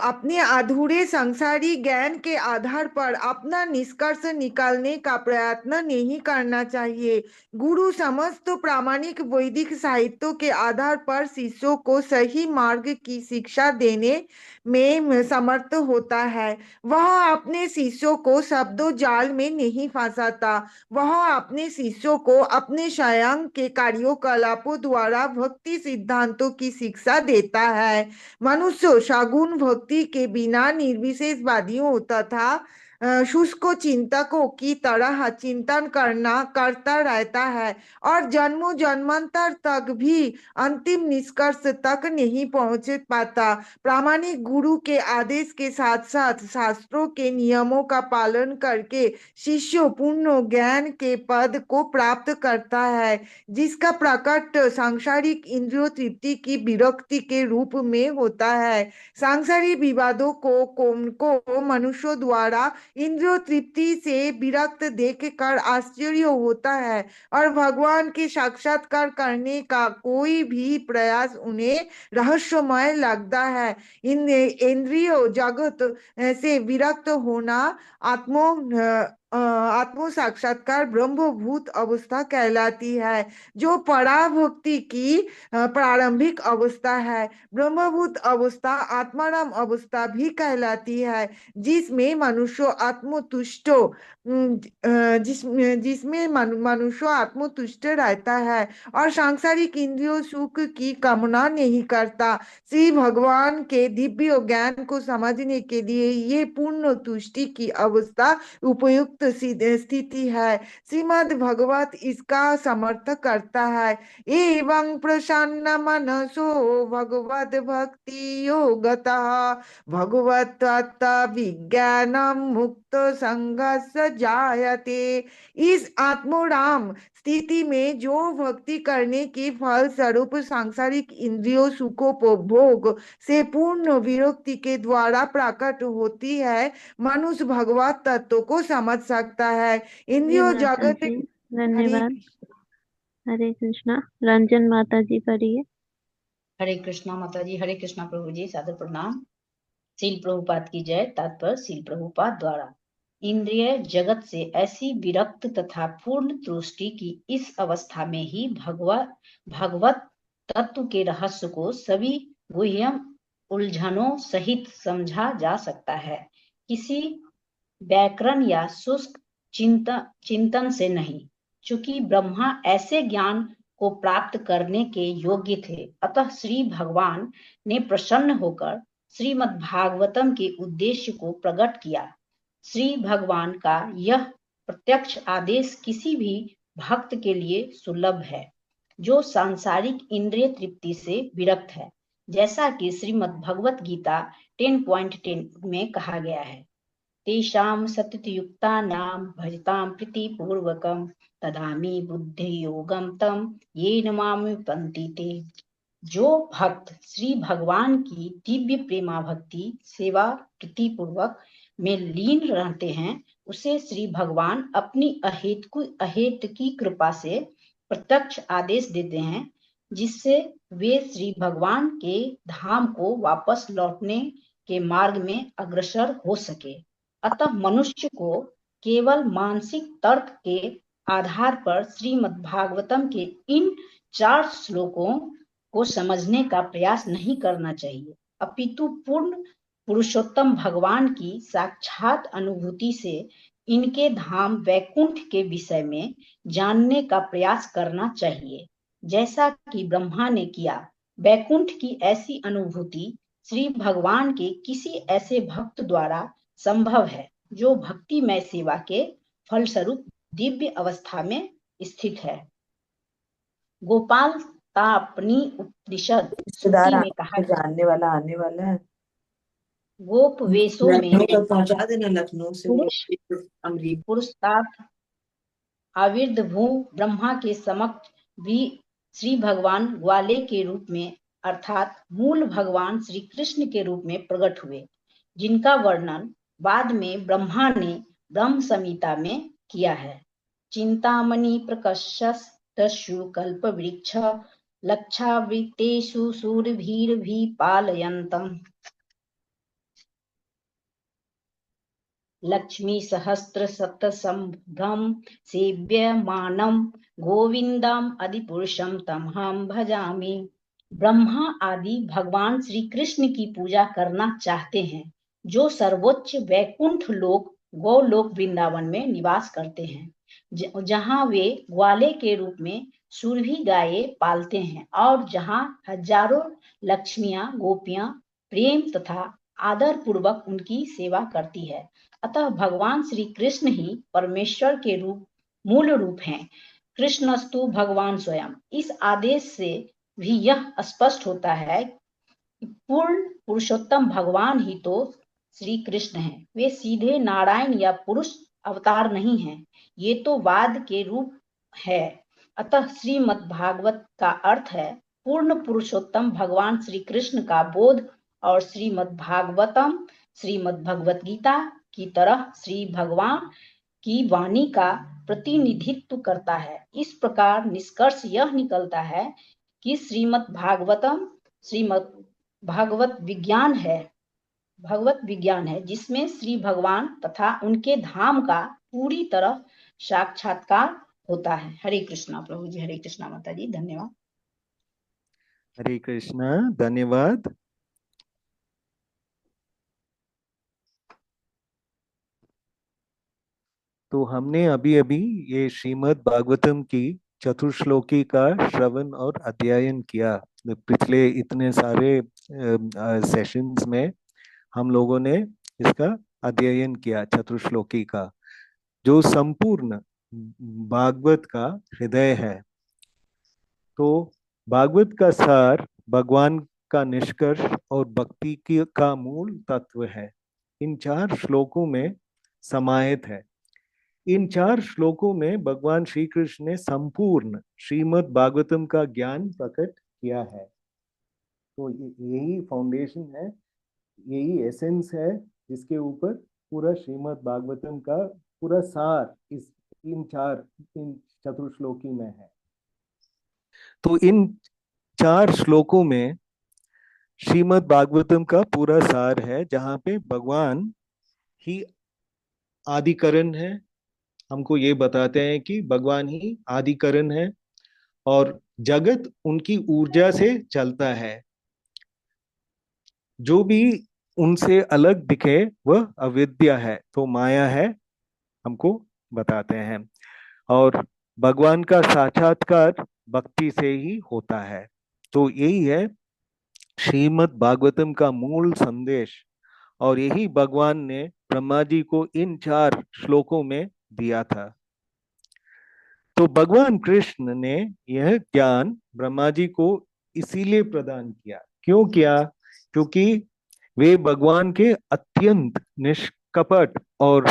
अपने अधूरे सांसारिक ज्ञान के आधार पर अपना निष्कर्ष निकालने का प्रयत्न नहीं करना चाहिए। गुरु समस्त प्रामाणिक वैदिक साहित्यों के आधार पर शिष्यों को सही मार्ग की शिक्षा देने में समर्थ होता है। वह अपने शिष्यों को शब्दों जाल में नहीं फंसाता। वह अपने शिष्यों को अपने स्वयं के कार्यकलापों द्वारा भक्ति सिद्धांतों की शिक्षा देता है। मनुष्य सगुण भक्ति के बिना निर्विशेषवादियों तथा शुष्क चिंतकों की तरह चिंतन करता रहता है और जन्मों जन्मांतर तक भी अंतिम निष्कर्ष तक नहीं पहुंच पाता। प्रामाणिक गुरु के आदेश के साथ साथ शास्त्रों के नियमों का पालन करके शिष्य पूर्ण ज्ञान के पद को प्राप्त करता है, जिसका प्रकट सांसारिक इंद्रियों तृप्ति की विरक्ति के रूप में होता है। सांसारिक विवादों को मनुष्यों द्वारा इंद्रियों तृप्ति से विरक्त देखकर आश्चर्य होता है और भगवान के साक्षात्कार करने का कोई भी प्रयास उन्हें रहस्यमय लगता है। इन इंद्रिय जगत से विरक्त होना आत्म साक्षात्कार ब्रह्मभूत अवस्था कहलाती है, जो पराभक्ति की प्रारंभिक अवस्था है। ब्रह्मभूत अवस्था आत्माराम अवस्था भी कहलाती है, जिसमें मनुष्य आत्मतुष्ट जिसमें मनुष्य आत्मतुष्ट रहता है और सांसारिक इंद्रियों सुख की कामना नहीं करता। श्री भगवान के दिव्य ज्ञान को समझने के लिए ये पूर्ण तुष्टि की अवस्था उपयुक्त स्थिति है। श्रीमद् भगवत इसका समर्थन करता है। एवं प्रसन्न मनसो भगवद भक्ति योगतः भगवत विज्ञानम मुक्त संघर्ष जायते। इस आत्मराम स्थिति में जो भक्ति करने के फल स्वरूप सांसारिक इंद्रियों सुखोपभोग से पूर्ण विरक्ति के द्वारा प्रकट होती है, मनुष्य भगवत तत्व को समझ सकता है। जी इंद्रियों माता जगत जी, धन्यवाद। हरे कृष्णा। रंजन माता जी पढ़िए। हरे कृष्णा माता जी, हरे कृष्णा प्रभु जी, सादर प्रणाम। सील प्रभुपाद की जय। तात्पर्य सील प्रभुपाद द्वारा इंद्रिय जगत से ऐसी विरक्त तथा पूर्ण तुष्टि की इस अवस्था में ही भगवत तत्व के रहस्य को सभी गुह्यम उलझनों सहित समझा जा सकता है, किसी व्याकरण या शुष्क चिंतन से नहीं। चूंकि ब्रह्मा ऐसे ज्ञान को प्राप्त करने के योग्य थे, अतः श्री भगवान ने प्रसन्न होकर श्रीमद् भागवतम के उद्देश्य को प्रकट किया। श्री भगवान का यह प्रत्यक्ष आदेश किसी भी भक्त के लिए सुलभ है जो सांसारिक इंद्रिय तृप्ति से विरक्त है, जैसा कि श्रीमद् भगवत गीता 10.10 में कहा गया है। तेषां सततयुक्तानां भजतां प्रीतिपूर्वकं ददामि बुद्धियोगं तं येन मां विपन्ति ते। जो भक्त श्री भगवान की दिव्य प्रेमा भक्ति सेवा प्रीतिपूर्वक में लीन रहते हैं, उसे श्री भगवान अपनी अहेत की कृपा से प्रत्यक्ष आदेश देते हैं, जिससे वे श्री भगवान के धाम को वापस लौटने के मार्ग में अग्रसर हो सके। अतः मनुष्य को केवल मानसिक तर्क के आधार पर श्रीमद् भागवतम के इन 4 श्लोकों को समझने का प्रयास नहीं करना चाहिए, अपितु पूर्ण पुरुषोत्तम भगवान की साक्षात अनुभूति से इनके धाम वैकुंठ के विषय में जानने का प्रयास करना चाहिए, जैसा कि ब्रह्मा ने किया। वैकुंठ की ऐसी अनुभूति श्री भगवान के किसी ऐसे भक्त द्वारा संभव है जो भक्तिमय सेवा के फलस्वरूप दिव्य अवस्था में स्थित है। गोपाल तापनी उपनिषद श्रुति में कहा है, जानने वाला आने वाला है। गोप वेशों में लखनऊ तक पहुंचा देना, लखनऊ से अमरीका पुरुषार्थ आविर्भू ब्रह्मा के समक्ष भी श्री भगवान ग्वाले के रूप में अर्थात मूल भगवान श्री कृष्ण के रूप में प्रकट हुए, जिनका वर्णन बाद में ब्रह्मा ने ब्रह्म संहिता में किया है। चिंतामणि प्रकर्षस्तु कल्प वृक्ष लक्षावृतेषु सूरभीर्भि पालयन्तम् लक्ष्मी सहस्त्र शतसंभ्रम सेव्यमानं गोविंदम आदिपुरुषम तमहं भजामि। ब्रह्मा आदि भगवान श्री कृष्ण की पूजा करना चाहते हैं, जो सर्वोच्च वैकुंठ लोक गोलोक वृंदावन में निवास करते हैं, जहां वे ग्वाले के रूप में सुरभि गायें पालते हैं और जहां हजारों लक्ष्मियां गोपियां प्रेम तथा आदर पूर्वक उनकी सेवा करती है। अतः भगवान श्री कृष्ण ही परमेश्वर के मूल रूप हैं। कृष्णस्तु भगवान स्वयं। इस आदेश से भी यह स्पष्ट होता है कि पूर्ण पुरुषोत्तम भगवान ही तो श्री कृष्ण हैं। वे सीधे नारायण या पुरुष अवतार नहीं हैं, ये तो वाद के रूप है। अतः श्रीमद् भागवत का अर्थ है पूर्ण पुरुषोत्तम भगवान श्री कृष्ण का बोध, और श्रीमद् भागवतम श्रीमद् भगवत गीता की तरह श्री भगवान की वाणी का प्रतिनिधित्व करता है। इस प्रकार निष्कर्ष यह निकलता है कि श्रीमद् भागवतम श्रीमद् भागवत विज्ञान है, जिसमें श्री भगवान तथा उनके धाम का पूरी तरह साक्षात्कार होता है। हरे कृष्णा प्रभु जी, हरे कृष्णा माता जी, धन्यवाद। हरे कृष्णा, धन्यवाद। तो हमने अभी अभी ये श्रीमद् भागवतम की चतुर्श्लोकी का श्रवण और अध्ययन किया। पिछले इतने सारे सेशंस में हम लोगों ने इसका अध्ययन किया, चतुर्श्लोकी का, जो संपूर्ण भागवत का हृदय है। तो भागवत का सार भगवान का निष्कर्ष और भक्ति की का मूल तत्व है, इन 4 श्लोकों में समाहित है। इन 4 श्लोकों में भगवान श्री कृष्ण ने संपूर्ण श्रीमद् भागवतम का ज्ञान प्रकट किया है। तो यही फाउंडेशन है, यही एसेंस है, जिसके ऊपर पूरा श्रीमद् भागवतम का पूरा सार इन चतुर्श्लोकी में है। तो इन 4 श्लोकों में श्रीमद् भागवतम का पूरा सार है, जहां पे भगवान ही आदिकरण है। हमको ये बताते हैं कि भगवान ही आदिकरण है और जगत उनकी ऊर्जा से चलता है। जो भी उनसे अलग दिखे वह अविद्या है, तो माया है, हमको बताते हैं। और भगवान का साक्षात्कार भक्ति से ही होता है। तो यही है श्रीमद् भागवतम का मूल संदेश, और यही भगवान ने ब्रह्मा जी को इन 4 श्लोकों में दिया था। तो भगवान कृष्ण ने यह ज्ञान ब्रह्मा जी को इसीलिए प्रदान किया। क्यों किया? क्योंकि वे भगवान के अत्यंत निष्कपट और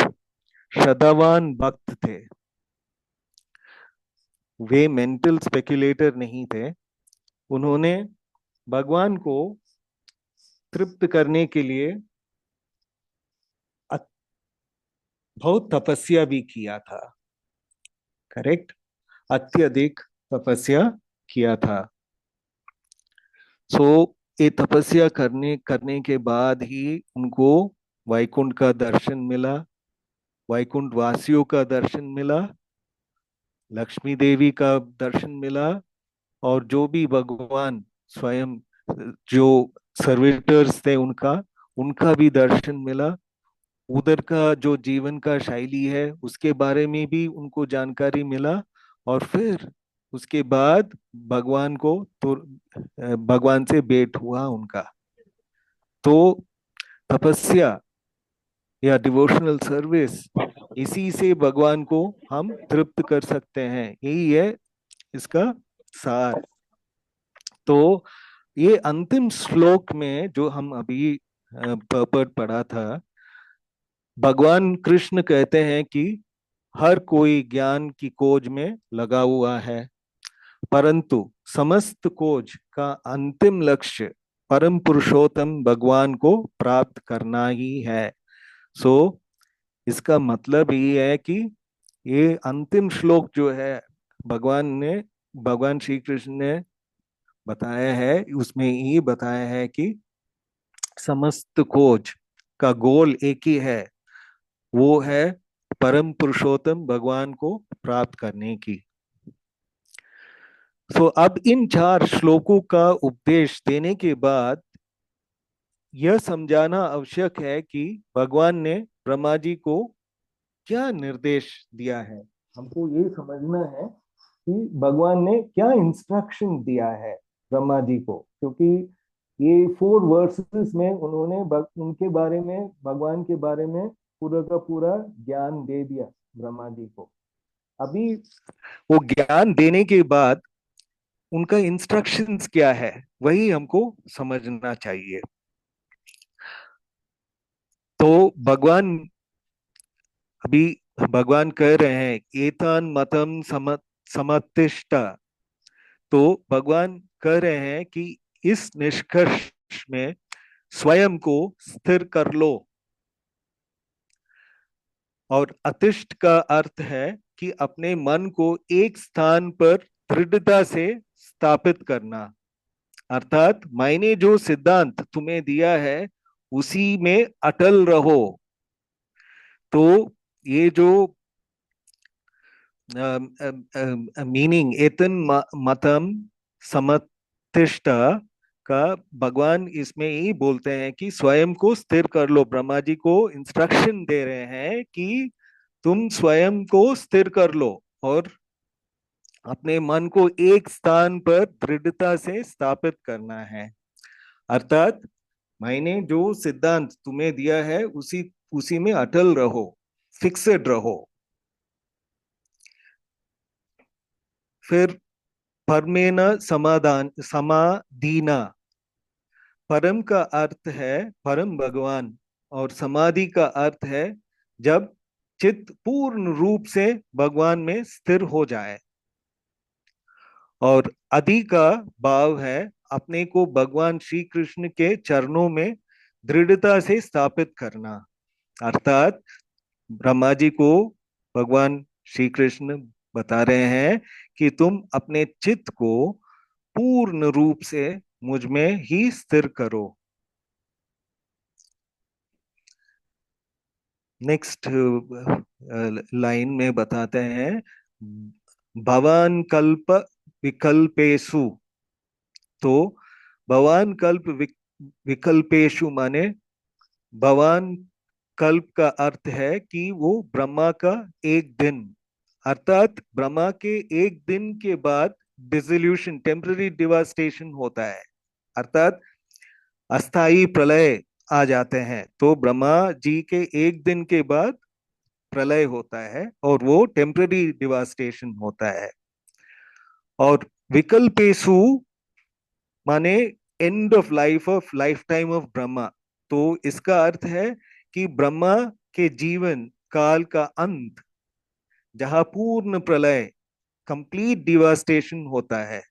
श्रद्धावान भक्त थे। वे मेंटल स्पेक्युलेटर नहीं थे। उन्होंने भगवान को तृप्त करने के लिए बहुत तपस्या भी किया था। करेक्ट, अत्यधिक तपस्या किया था। सो ये तपस्या करने के बाद ही उनको वैकुंठ का दर्शन मिला, वैकुंठ वासियों का दर्शन मिला, लक्ष्मी देवी का दर्शन मिला, और जो भी भगवान स्वयं जो सर्विटर्स थे उनका उनका भी दर्शन मिला। उधर का जो जीवन का शैली है उसके बारे में भी उनको जानकारी मिला। और फिर उसके बाद भगवान को तो भगवान से भेंट हुआ उनका। तो तपस्या या डिवोशनल सर्विस, इसी से भगवान को हम तृप्त कर सकते हैं। यही है इसका सार। तो ये अंतिम श्लोक में जो हम अभी पर्पट पढ़ा था, भगवान कृष्ण कहते हैं कि हर कोई ज्ञान की खोज में लगा हुआ है, परंतु समस्त खोज का अंतिम लक्ष्य परम पुरुषोत्तम भगवान को प्राप्त करना ही है। सो इसका मतलब ये है कि ये अंतिम श्लोक जो है भगवान श्री कृष्ण ने बताया है, उसमें ये बताया है कि समस्त खोज का गोल एक ही है, वो है परम पुरुषोत्तम भगवान को प्राप्त करने की। सो अब इन 4 श्लोकों का उपदेश देने के बाद यह समझाना आवश्यक है कि भगवान ने ब्रह्मा जी को क्या निर्देश दिया है। हमको ये समझना है कि भगवान ने क्या इंस्ट्रक्शन दिया है ब्रह्मा जी को, क्योंकि ये 4 वर्सेस में उन्होंने उनके बारे में, भगवान के बारे में पूरा का पूरा ज्ञान दे दिया ब्रह्मा जी को। अभी वो ज्ञान देने के बाद उनका इंस्ट्रक्शंस क्या है, वही हमको समझना चाहिए। तो भगवान कह रहे हैं एतान मतम समतिष्ठ। तो भगवान कह रहे हैं कि इस निष्कर्ष में स्वयं को स्थिर कर लो। और अतिष्ठ का अर्थ है कि अपने मन को एक स्थान पर दृढ़ता से स्थापित करना, अर्थात मैंने जो सिद्धांत तुम्हें दिया है उसी में अटल रहो। तो ये जो मीनिंग एतन मतम समतिष्ठ का भगवान इसमें ही बोलते हैं कि स्वयं को स्थिर कर लो। ब्रह्मा जी को इंस्ट्रक्शन दे रहे हैं कि तुम स्वयं को स्थिर कर लो और अपने मन को एक स्थान पर दृढ़ता से स्थापित करना है, अर्थात मैंने जो सिद्धांत तुम्हें दिया है उसी में अटल रहो, फिक्सेड रहो। फिर परमेन समाधीना, परम का अर्थ है परम भगवान, और समाधि का अर्थ है जब चित्त पूर्ण रूप से भगवान में स्थिर हो जाए। और आदि का भाव है अपने को भगवान श्री कृष्ण के चरणों में दृढ़ता से स्थापित करना, अर्थात ब्रह्मा जी को भगवान श्री कृष्ण बता रहे हैं कि तुम अपने चित्त को पूर्ण रूप से मुझ में ही स्थिर करो। नेक्स्ट लाइन में बताते हैं भवान कल्प विकल्पेशु। तो भवान कल्प विकल्पेशु माने भवान कल्प का अर्थ है कि वो ब्रह्मा का एक दिन, अर्थात ब्रह्मा के एक दिन के बाद डिसोल्यूशन, टेम्पररी डिवास्टेशन होता है, अर्थात अस्थाई प्रलय आ जाते हैं। तो ब्रह्मा जी के एक दिन के बाद प्रलय होता है और वो टेम्पररी डिवास्टेशन होता है। और विकल्पेशु माने end of life time of Brahma. तो इसका अर्थ है कि ब्रह्मा के जीवन काल का अंत, जहां पूर्ण प्रलय, कंप्लीट डिवास्टेशन होता है,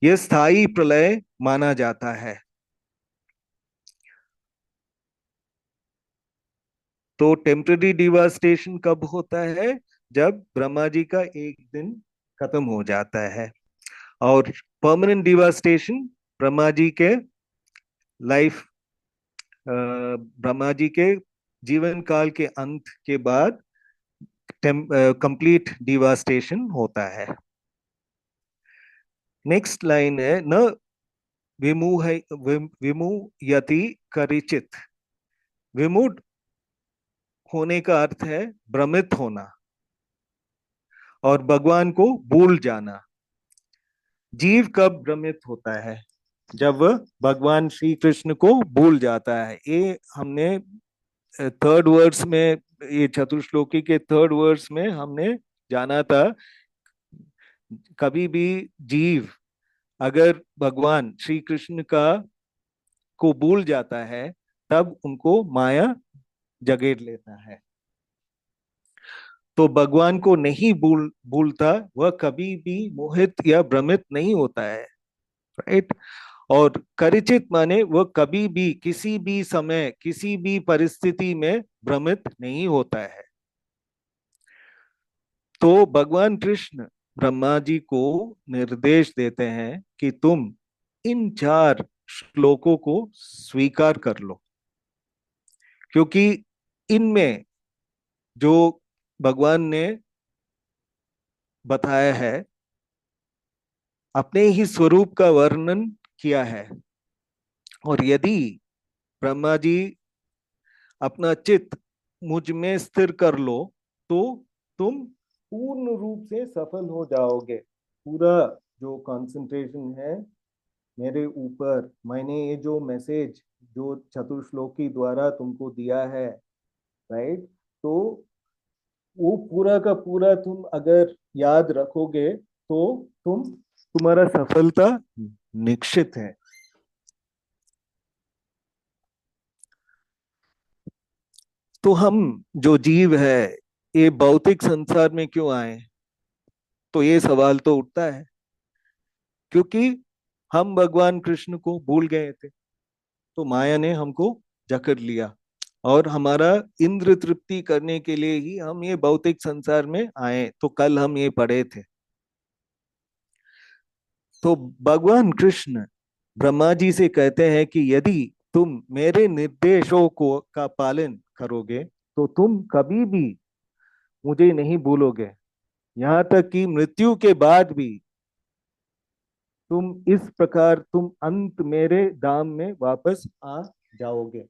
यह स्थायी प्रलय माना जाता है। तो टेम्पररी डिवास्टेशन कब होता है? जब ब्रह्मा जी का एक दिन खत्म हो जाता है। और परमानेंट डिवास्टेशन ब्रह्मा जी के लाइफ, ब्रह्मा जी के जीवन काल के अंत के बाद कंप्लीट डिवास्टेशन होता है। नेक्स्ट लाइन है, न विमुह विमुयति करिचित। विमुड होने का अर्थ है भ्रमित होना और भगवान को भूल जाना। जीव कब भ्रमित होता है? जब वह भगवान श्री कृष्ण को भूल जाता है। ये हमने थर्ड वर्स में, ये चतुश्लोकी के थर्ड वर्स में हमने जाना था। कभी भी जीव अगर भगवान श्री कृष्ण का को भूल जाता है, तब उनको माया जगेड़ लेता है। तो भगवान को नहीं भूलता, वह कभी भी मोहित या भ्रमित नहीं होता है, राइट। और करिचित माने वह कभी भी, किसी भी समय, किसी भी परिस्थिति में भ्रमित नहीं होता है। तो भगवान कृष्ण ब्रह्मा जी को निर्देश देते हैं कि तुम इन 4 श्लोकों को स्वीकार कर लो, क्योंकि इनमें जो भगवान ने बताया है, अपने ही स्वरूप का वर्णन किया है। और यदि ब्रह्मा जी अपना चित्त मुझ में स्थिर कर लो, तो तुम पूर्ण रूप से सफल हो जाओगे। पूरा जो कंसंट्रेशन है मेरे ऊपर, मैंने ये जो मैसेज जो चतुश्लोकी द्वारा तुमको दिया है, राइट, तो वो पूरा का पूरा तुम अगर याद रखोगे तो तुम्हारा सफलता निश्चित है। तो हम जो जीव है, ये भौतिक संसार में क्यों आए? तो ये सवाल तो उठता है, क्योंकि हम भगवान कृष्ण को भूल गए थे। तो माया ने हमको जकड़ लिया, और हमारा इंद्र तृप्ति करने के लिए ही हम ये भौतिक संसार में आए। तो कल हम ये पढ़े थे। तो भगवान कृष्ण ब्रह्मा जी से कहते हैं कि यदि तुम मेरे निर्देशों को का पालन करोगे, तो तुम कभी भी मुझे नहीं भूलोगे। यहाँ तक कि मृत्यु के बाद भी तुम इस प्रकार, तुम अंत मेरे धाम में वापस आ जाओगे।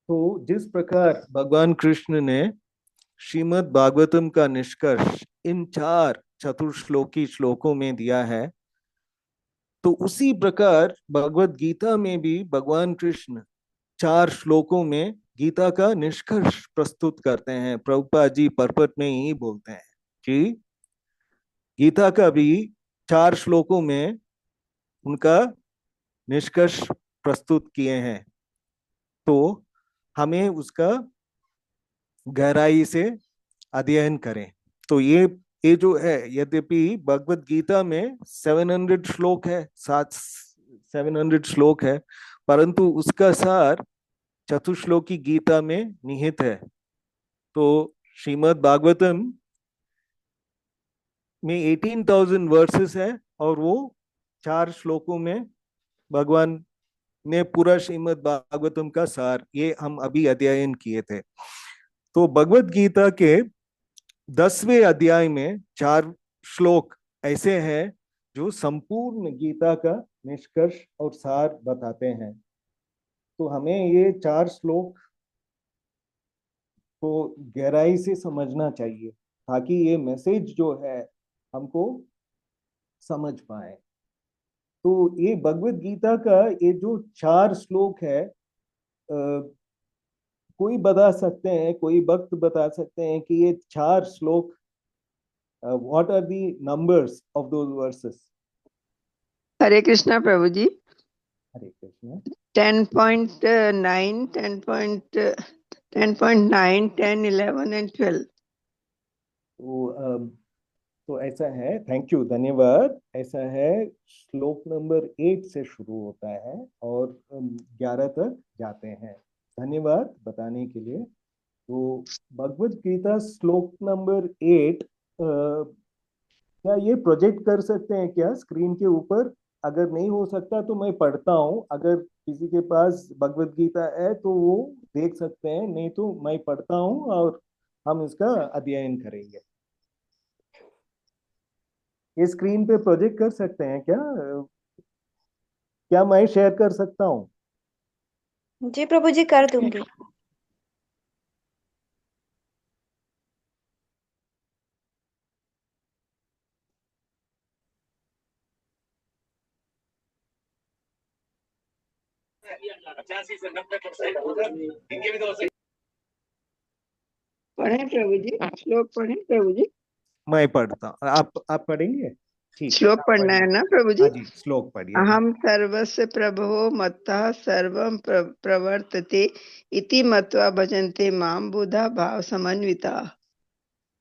तो जिस प्रकार भगवान कृष्ण ने श्रीमद् भागवतम का निष्कर्ष इन 4 चतुर्श्लोकी श्लोकों में दिया है, तो उसी प्रकार भगवत गीता में भी भगवान कृष्ण 4 श्लोकों में गीता का निष्कर्ष प्रस्तुत करते हैं। प्रभुपाद जी परपट में ही बोलते हैं कि गीता का भी 4 श्लोकों में उनका निष्कर्ष प्रस्तुत किए हैं। तो हमें उसका गहराई से अध्ययन करें। तो ये जो है, यद्यपि भगवत गीता में 700 श्लोक है, 700 श्लोक है, परंतु उसका सार चतुश्लोकी गीता में निहित है। तो श्रीमद् भागवतम में 18,000 वर्सेस है, और वो 4 श्लोकों में भगवान ने पूरा श्रीमद् भागवतम का सार, ये हम अभी अध्ययन किए थे। तो भगवत गीता के 10वें अध्याय में 4 श्लोक ऐसे हैं जो संपूर्ण गीता का निष्कर्ष और सार बताते हैं। तो हमें ये 4 श्लोक को गहराई से समझना चाहिए, ताकि ये मैसेज जो है हमको समझ पाए। तो ये भगवत गीता का ये जो 4 श्लोक है, कोई बता सकते हैं, कोई भक्त बता सकते हैं कि ये 4 श्लोक, what are the numbers of those verses? Hare Krishna प्रभु जी। हरे कृष्ण। 10.9, 10.9, 10, 11 and 12। तो ऐसा है, थैंक यू, धन्यवाद। ऐसा है, श्लोक नंबर 8 से शुरू होता है और 11 तक जाते हैं। धन्यवाद बताने के लिए। तो भगवत गीता श्लोक नंबर 8, क्या ये प्रोजेक्ट कर सकते हैं क्या स्क्रीन के ऊपर? अगर नहीं हो सकता तो मैं पढ़ता हूँ, अगर किसी के पास भगवत गीता है तो वो देख सकते हैं, नहीं तो मैं पढ़ता हूँ और हम इसका अध्ययन करेंगे। ये स्क्रीन पे प्रोजेक्ट कर सकते हैं क्या? क्या मैं शेयर कर सकता हूँ? जी प्रभु जी, कर दूंगी। पढ़ें प्रभु जी, श्लोक पढ़ें प्रभु जी। मैं पढ़ता हूँ, आप पढ़ेंगे? ठीक, श्लोक आप पढ़ना है पढ़िए। ना प्रभु जी? हाँ जी, श्लोक पढ़िए। अहम सर्वस्य प्रभवो मत्तः सर्वं प्रवर्तते इति मत्वा भजन्ते मां बुधा भाव समन्विता।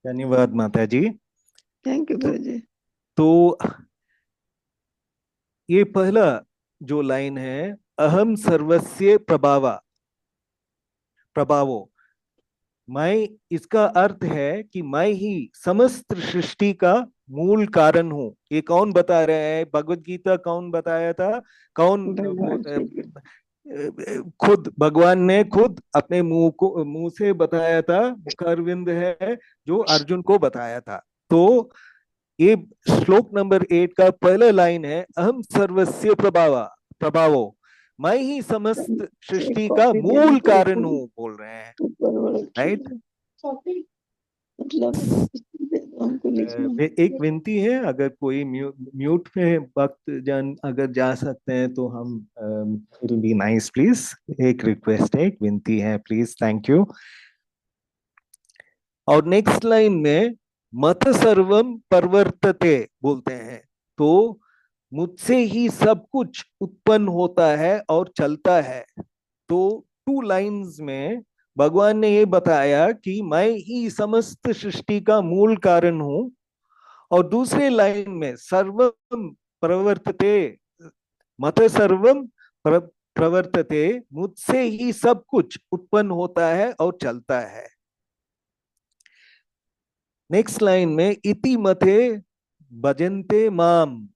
धन्यवाद माता जी। थैंक यू प्रभु जी। तो ये पहला जो लाइन है, अहम सर्वस्य प्रभावो, मैं, इसका अर्थ है कि मैं ही समस्त सृष्टि का मूल कारण हूं। ये कौन बता रहे हैं? भगवत गीता कौन बताया था? कौन? खुद भगवान ने खुद अपने मुंह से बताया था। मुखारविंद है जो अर्जुन को बताया था। तो ये श्लोक नंबर 8 का पहला लाइन है, अहम सर्वस्य प्रभावो, मैं ही समस्त सृष्टि का मूल कारण हूँ, बोल रहे हैं। राइट? एक विनती है, अगर कोई म्यूट में भक्त जन अगर जा सकते हैं तो हम, it will be nice please. एक रिक्वेस्ट है, एक विनती है, प्लीज, थैंक यू। और नेक्स्ट लाइन में मत सर्वम परिवर्तते बोलते हैं, तो मुझसे ही सब कुछ उत्पन्न होता है और चलता है। तो 2 लाइन्स में भगवान ने ये बताया कि मैं ही समस्त सृष्टि का मूल कारण हूं, और दूसरे लाइन में सर्वम प्रवर्तते, मत सर्वम प्रवर्तते, मुझसे ही सब कुछ उत्पन्न होता है और चलता है। नेक्स्ट लाइन में इति मते भजन्ते माम,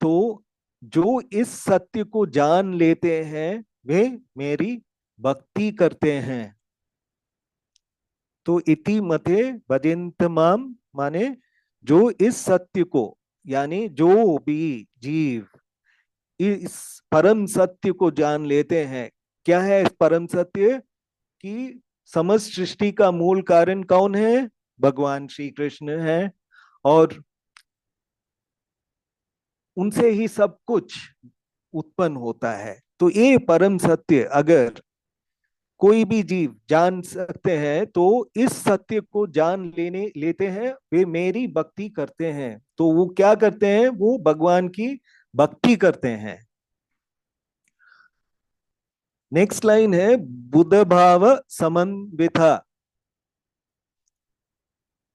तो जो इस सत्य को जान लेते हैं वे मेरी भक्ति करते हैं। तो इति मते भजन्ते माम माने जो इस सत्य को, यानी जो भी जीव इस परम सत्य को जान लेते हैं। क्या है इस परम सत्य? कि समस्त सृष्टि का मूल कारण कौन है? भगवान श्री कृष्ण है, और उनसे ही सब कुछ उत्पन्न होता है। तो ये परम सत्य अगर कोई भी जीव जान सकते हैं तो इस सत्य को जान लेते हैं, वे मेरी भक्ति करते हैं। तो वो क्या करते हैं? वो भगवान की भक्ति करते हैं। नेक्स्ट लाइन है बुध भाव समन्विता,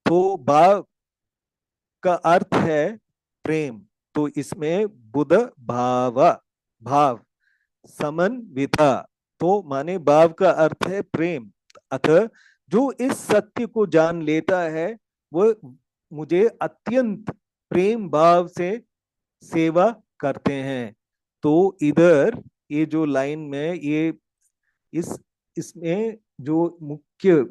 तो भाव का अर्थ है प्रेम। तो इसमें बुध भाव समन्विता, तो माने भाव का अर्थ है प्रेम। अतः जो इस सत्य को जान लेता है वो मुझे अत्यंत प्रेम भाव से सेवा करते हैं। तो इधर ये जो लाइन में ये इसमें जो मुख्य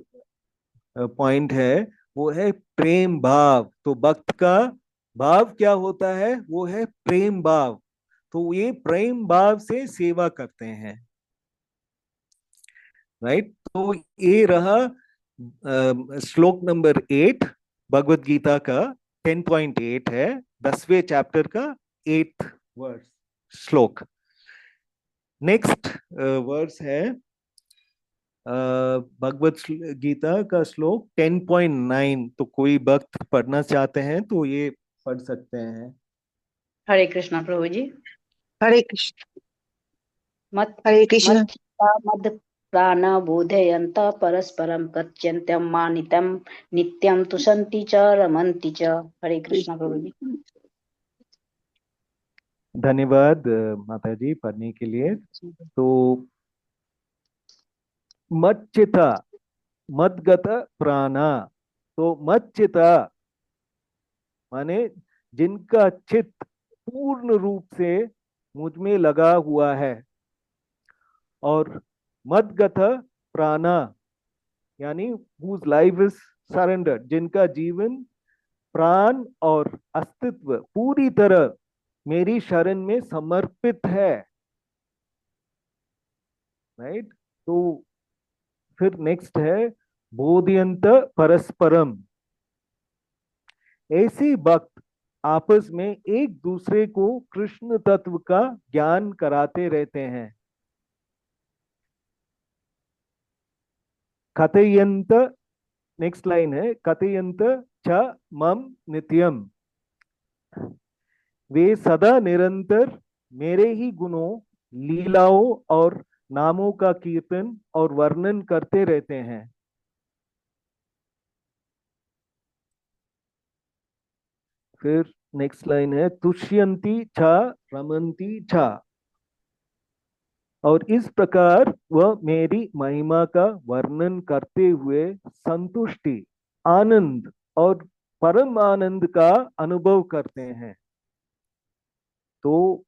पॉइंट है वो है प्रेम भाव। तो भक्त का भाव क्या होता है? वो है प्रेम भाव। तो ये प्रेम भाव से सेवा करते हैं। राइट? तो ये रहा श्लोक नंबर 8 भगवत गीता का 10.8 है, 10वें चैप्टर का 8th वर्स श्लोक। नेक्स्ट वर्स है भगवत गीता का श्लोक 10.9। तो कोई भक्त पढ़ना चाहते हैं तो ये पढ़ सकते हैं। हरे कृष्णा प्रभु जी। हरे कृष्ण। मत हरे कृष्ण। मद प्राण बोधयन्त परस्परं गच्छन्त्यं मानितं नित्यं तुषन्ति च रमन्ति च। हरे कृष्ण प्रभु जी। धन्यवाद माता जी पढ़ने के लिए। तो मच्चिता मदगत प्राणा, तो मच्चिता माने जिनका चित्त पूर्ण रूप से मुझ में लगा हुआ है, और मदगत प्राणा यानी whose life is surrendered, जिनका जीवन प्राण और अस्तित्व पूरी तरह मेरी शरण में समर्पित है। राइट, तो फिर नेक्स्ट है बोधयंत परस्परम, ऐसी भक्त आपस में एक दूसरे को कृष्ण तत्व का ज्ञान कराते रहते हैं। कथयंत, नेक्स्ट लाइन है कथयंत च मम नित्यम, वे सदा निरंतर मेरे ही गुणों, लीलाओं और नामों का कीर्तन और वर्णन करते रहते हैं। फिर नेक्स्ट लाइन है तुष्यंती छ रमंती छ, और इस प्रकार वह मेरी महिमा का वर्णन करते हुए संतुष्टि, आनंद और परम आनंद का अनुभव करते हैं। तो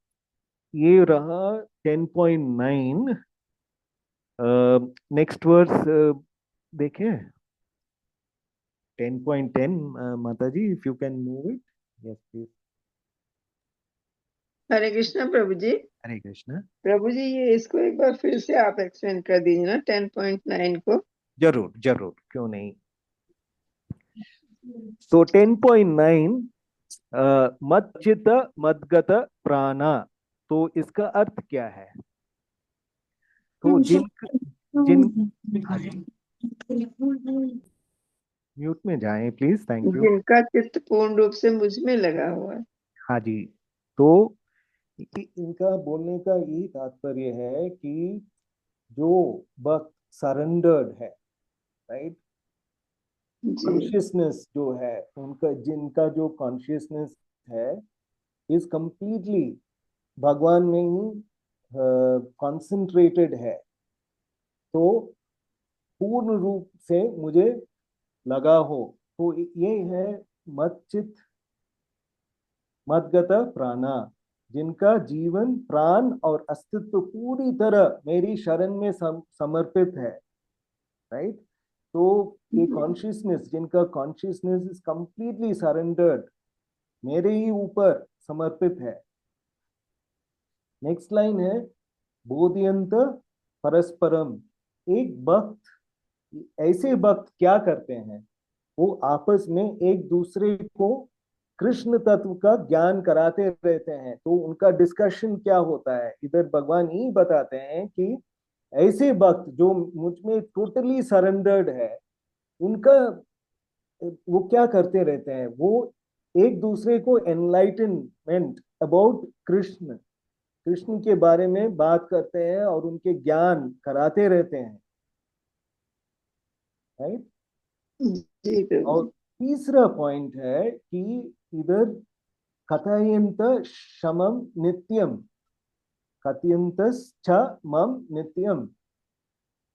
ये रहा 10.9। नेक्स्ट वर्स देखें 10.10। माता जी if you can move it, yes please. Hare Krishna प्रभु जी। हरे कृष्ण। प्रभु जी ये इसको एक बार फिर से आप एक्सप्लेन कर दीजिए ना 10.9 को। जरूर जरूर, क्यों नहीं। तो 10.9 मच्चित मदगत प्राणा, तो इसका अर्थ क्या है? तो म्यूट में जाएं प्लीज, थैंक यू। जिनका चित्त पूर्ण रूप से मुझ में लगा हुआ है। हाँ जी, तो इनका बोलने का यही तात्पर्य है कि जो भक्त सरेंडर्ड है, राइट, कॉन्शियसनेस जो है उनका, जिनका जो कॉन्शियसनेस है इज कंप्लीटली भगवान में ही कॉन्सेंट्रेटेड है, तो पूर्ण रूप से मुझे लगा हो, तो ये है मच्चित मदगत प्राणा, जिनका जीवन प्राण और अस्तित्व पूरी तरह मेरी शरण में समर्पित है। राइट, तो ये कॉन्शियसनेस, जिनका कॉन्शियसनेस इज कंप्लीटली सरेंडर्ड, मेरे ही ऊपर समर्पित है। नेक्स्ट लाइन है बोधयंत परस्परम, एक भक्त, ऐसे भक्त क्या करते हैं, वो आपस में एक दूसरे को कृष्ण तत्व का ज्ञान कराते रहते हैं। तो उनका डिस्कशन क्या होता है, इधर भगवान ही बताते हैं कि ऐसे भक्त जो मुझ में टोटली सरेंडर्ड है, उनका वो क्या करते रहते हैं, वो एक दूसरे को एनलाइटनमेंट अबाउट कृष्ण, कृष्ण के बारे में बात करते हैं और उनके ज्ञान कराते रहते हैं। राइट, और तीसरा पॉइंट है कि इधर कथयंत शमम नित्यम, कथयंत छ मम नित्यम,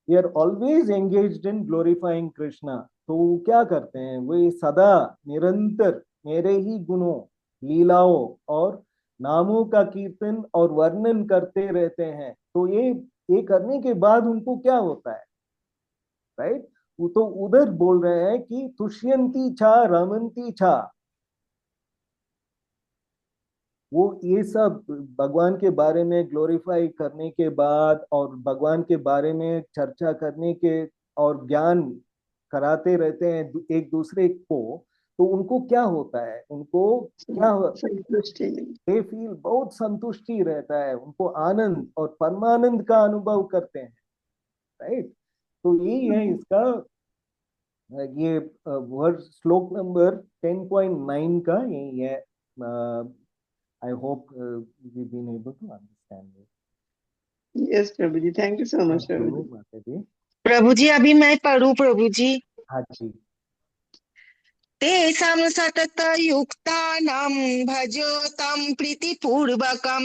we are always engaged in glorifying Krishna. तो वो क्या करते हैं, वे सदा निरंतर मेरे ही गुणों, लीलाओं और नामों का कीर्तन और वर्णन करते रहते हैं। तो ये करने के बाद उनको क्या होता है, राइट, वो तो उधर बोल रहे हैं कि तुष्यंती छा रमंती छा, वो ये सब भगवान के बारे में ग्लोरीफाई करने के बाद और भगवान के बारे में चर्चा करने के और ज्ञान कराते रहते हैं एक दूसरे को, तो उनको क्या होता है, उनको क्या संतुष्टि, दे फील बहुत संतुष्टि रहता है, उनको आनंद और परमानंद का अनुभव करते हैं। राइट, तो यही है इसका, ये वर्ड श्लोक नंबर 10.9 का यही है I hope we've been able to understand it. Yes, Prabhuji. Thank you so much, Thank you, Prabhuji. Mataji. प्रभु जी अभी मैं पढ़ूं प्रभु जी। हाँ जी। तेषां सततयुक्तानां भजतां प्रीतिपूर्वकं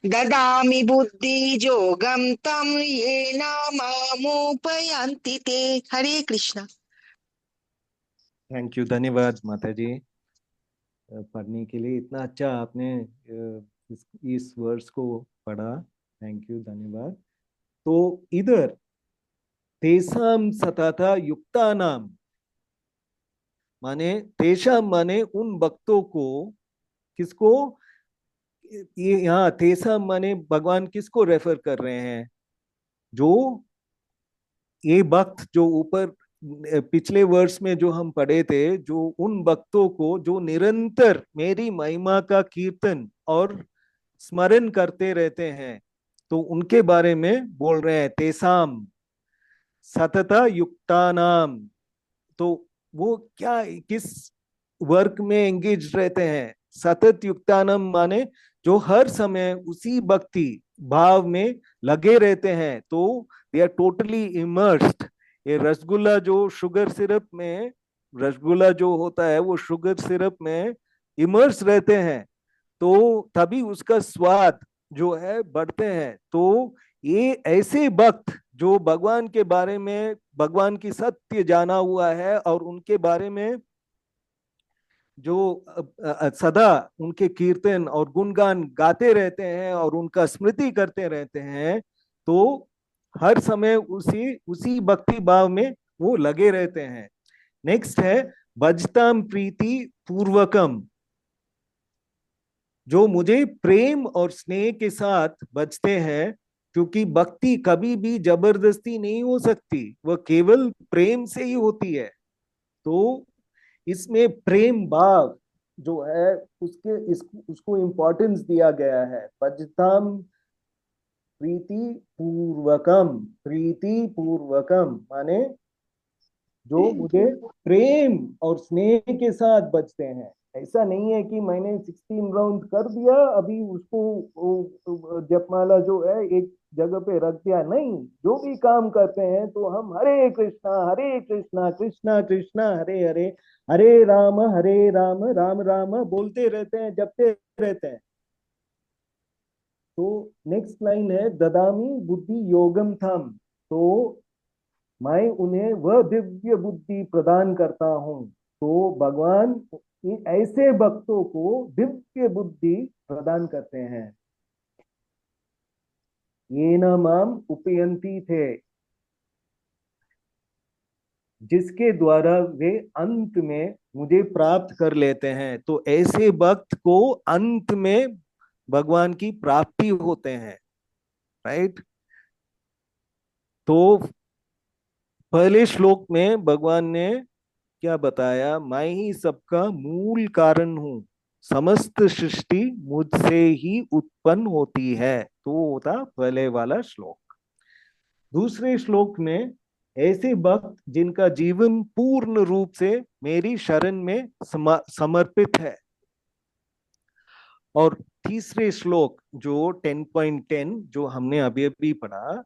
ददामि बुद्धियोगं तं येन मामुपयान्ति ते। हरे कृष्ण। थैंक यू, धन्यवाद माताजी पढ़ने के लिए। इतना अच्छा आपने इस वर्स को पढ़ा, थैंक यू, धन्यवाद। तो इधर तेसाम सतता युक्तानाम माने तेषाम माने उन भक्तों को, किसको, ये यहाँ तेसाम माने भगवान किसको रेफर कर रहे हैं? जो ये भक्त जो ऊपर पिछले वर्ष में जो हम पढ़े थे, जो उन भक्तों को जो निरंतर मेरी महिमा का कीर्तन और स्मरण करते रहते हैं, तो उनके बारे में बोल रहे हैं तेसाम सतता युक्तानाम। तो वो क्या, किस वर्क में एंगेज रहते हैं? सतत युक्तानाम माने जो हर समय उसी भक्ति भाव में लगे रहते हैं, तो दे आर टोटली इमर्स्ड। ये रसगुल्ला जो शुगर सिरप में, रसगुल्ला जो होता है वो शुगर सिरप में इमर्स रहते हैं, तो तभी उसका स्वाद जो है बढ़ते हैं। तो ये ऐसे भक्त जो भगवान के बारे में, भगवान की सत्य जाना हुआ है और उनके बारे में जो सदा उनके कीर्तन और गुणगान गाते रहते हैं और उनका स्मृति करते रहते हैं, तो हर समय उसी उसी भक्ति भाव में वो लगे रहते हैं। नेक्स्ट है भजताम प्रीति पूर्वकम, जो मुझे प्रेम और स्नेह के साथ भजते हैं, क्योंकि भक्ति कभी भी जबरदस्ती नहीं हो सकती, वह केवल प्रेम से ही होती है। तो इसमें प्रेम भाव जो है उसको इम्पोर्टेंस दिया गया है। भजताम प्रीति पूर्वकम, प्रीति पूर्वकम माने जो मुझे प्रेम और स्नेह के साथ बचते हैं। ऐसा नहीं है कि मैंने 16 राउंड कर दिया, अभी उसको जपमाला जो है एक जगह पे रख दिया, नहीं। जो भी काम करते हैं तो हम हरे कृष्णा कृष्णा कृष्णा हरे हरे, हरे राम राम राम बोलते रहते हैं, जपते रहते हैं। तो नेक्स्ट लाइन है ददामी बुद्धि योगम थम, तो मैं उन्हें वह दिव्य बुद्धि प्रदान करता हूं। तो भगवान ऐसे भक्तों को दिव्य बुद्धि प्रदान करते हैं। ये न माम उपयंती थे, जिसके द्वारा वे अंत में मुझे प्राप्त कर लेते हैं। तो ऐसे भक्त को अंत में भगवान की प्राप्ति होते हैं, राइट। तो पहले श्लोक में भगवान ने क्या बताया? मैं ही सबका मूल कारण हूं, समस्त सृष्टि मुझसे ही उत्पन्न होती है। तो वो था पहले वाला श्लोक। दूसरे श्लोक में ऐसे भक्त जिनका जीवन पूर्ण रूप से मेरी शरण में समर्पित है। और तीसरे श्लोक जो 10.10 जो हमने अभी अभी पढ़ा,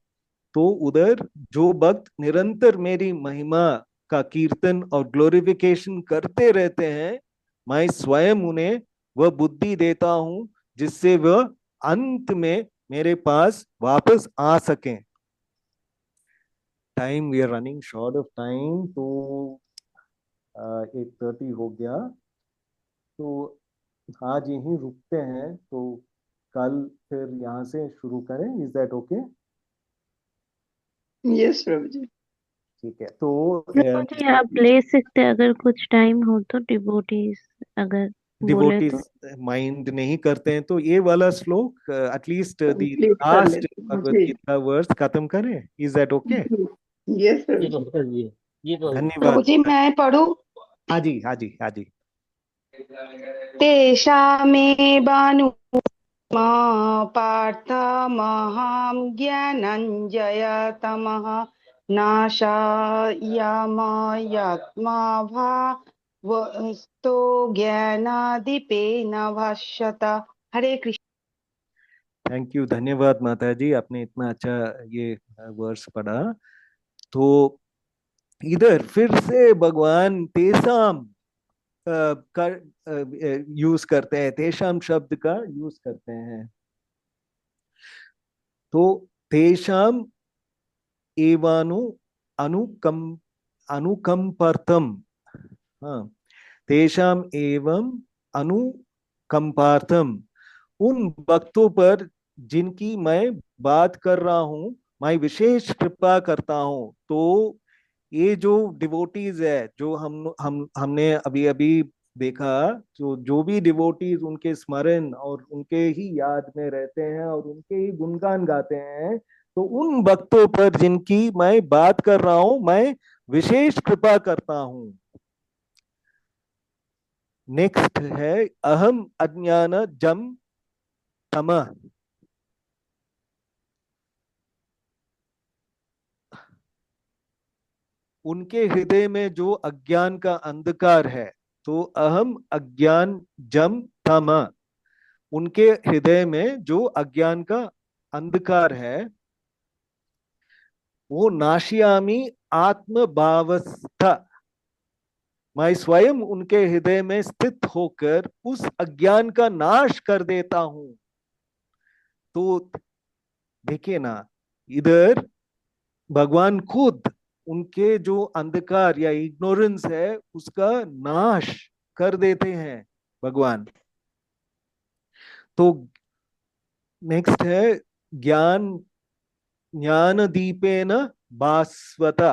तो उधर जो भक्त निरंतर मेरी महिमा का कीर्तन और ग्लोरिफिकेशन करते रहते हैं, मैं स्वयं उन्हें वह बुद्धि देता हूं जिससे वह अंत में मेरे पास वापस आ सकें। Time, we are running short of time, तो 8:30 हो गया, तो आज यहीं रुकते हैं। तो कल फिर यहाँ से शुरू करें, इज दैट ओके? यस प्रभु जी। ठीक है। तो मुझे आप ले सकते हैं अगर कुछ टाइम हो तो, डिवोटीज अगर बोले तो। डिवोटीज माइंड नहीं करते हैं तो ये वाला श्लोक एटलीस्ट द कंप्लीट कर लास्ट लेते भगवत हैं। गीता वर्स खत्म करें, इज दैट ओके? यस ये प्रभु तो कर दिए, ये तो प्रभु धन्यवाद। जी मैं पढ़ूं? हाँ जी, हाँ जी, हाँ जी। तेषामेवानुमा पार्थमहं ज्ञानञ्जय तमः नाशायामयात्मा भावस्तो ज्ञानादिपेन भाष्यत। हरे कृष्ण। थैंक यू, धन्यवाद माता जी, आपने इतना अच्छा ये वर्स पढ़ा। तो इधर फिर से भगवान तेसाम का यूज करते हैं, तेषाम शब्द का यूज करते हैं। तो तेषाम एवानु अनुकंपार्थम, हाँ, तेषाम एवं अनुकंपार्थम, उन भक्तों पर जिनकी मैं बात कर रहा हूं, मैं विशेष कृपा करता हूं। तो ये जो डिवोटीज है, जो हमने अभी अभी देखा, जो भी डिवोटीज उनके स्मरण और उनके ही याद में रहते हैं और उनके ही गुणगान गाते हैं, तो उन भक्तों पर जिनकी मैं बात कर रहा हूं, मैं विशेष कृपा करता हूं। नेक्स्ट है अहम अज्ञान जम तमः। उनके हृदय में जो अज्ञान का अंधकार है, तो अहम अज्ञान जम तमः, उनके हृदय में जो अज्ञान का अंधकार है, वो नाशियामी आत्मभावस्था, मैं स्वयं उनके हृदय में स्थित होकर उस अज्ञान का नाश कर देता हूं। तो देखिए ना, इधर भगवान खुद उनके जो अंधकार या इग्नोरेंस है उसका नाश कर देते हैं भगवान। तो नेक्स्ट है ज्ञान ज्ञान दीपेन भास्वता,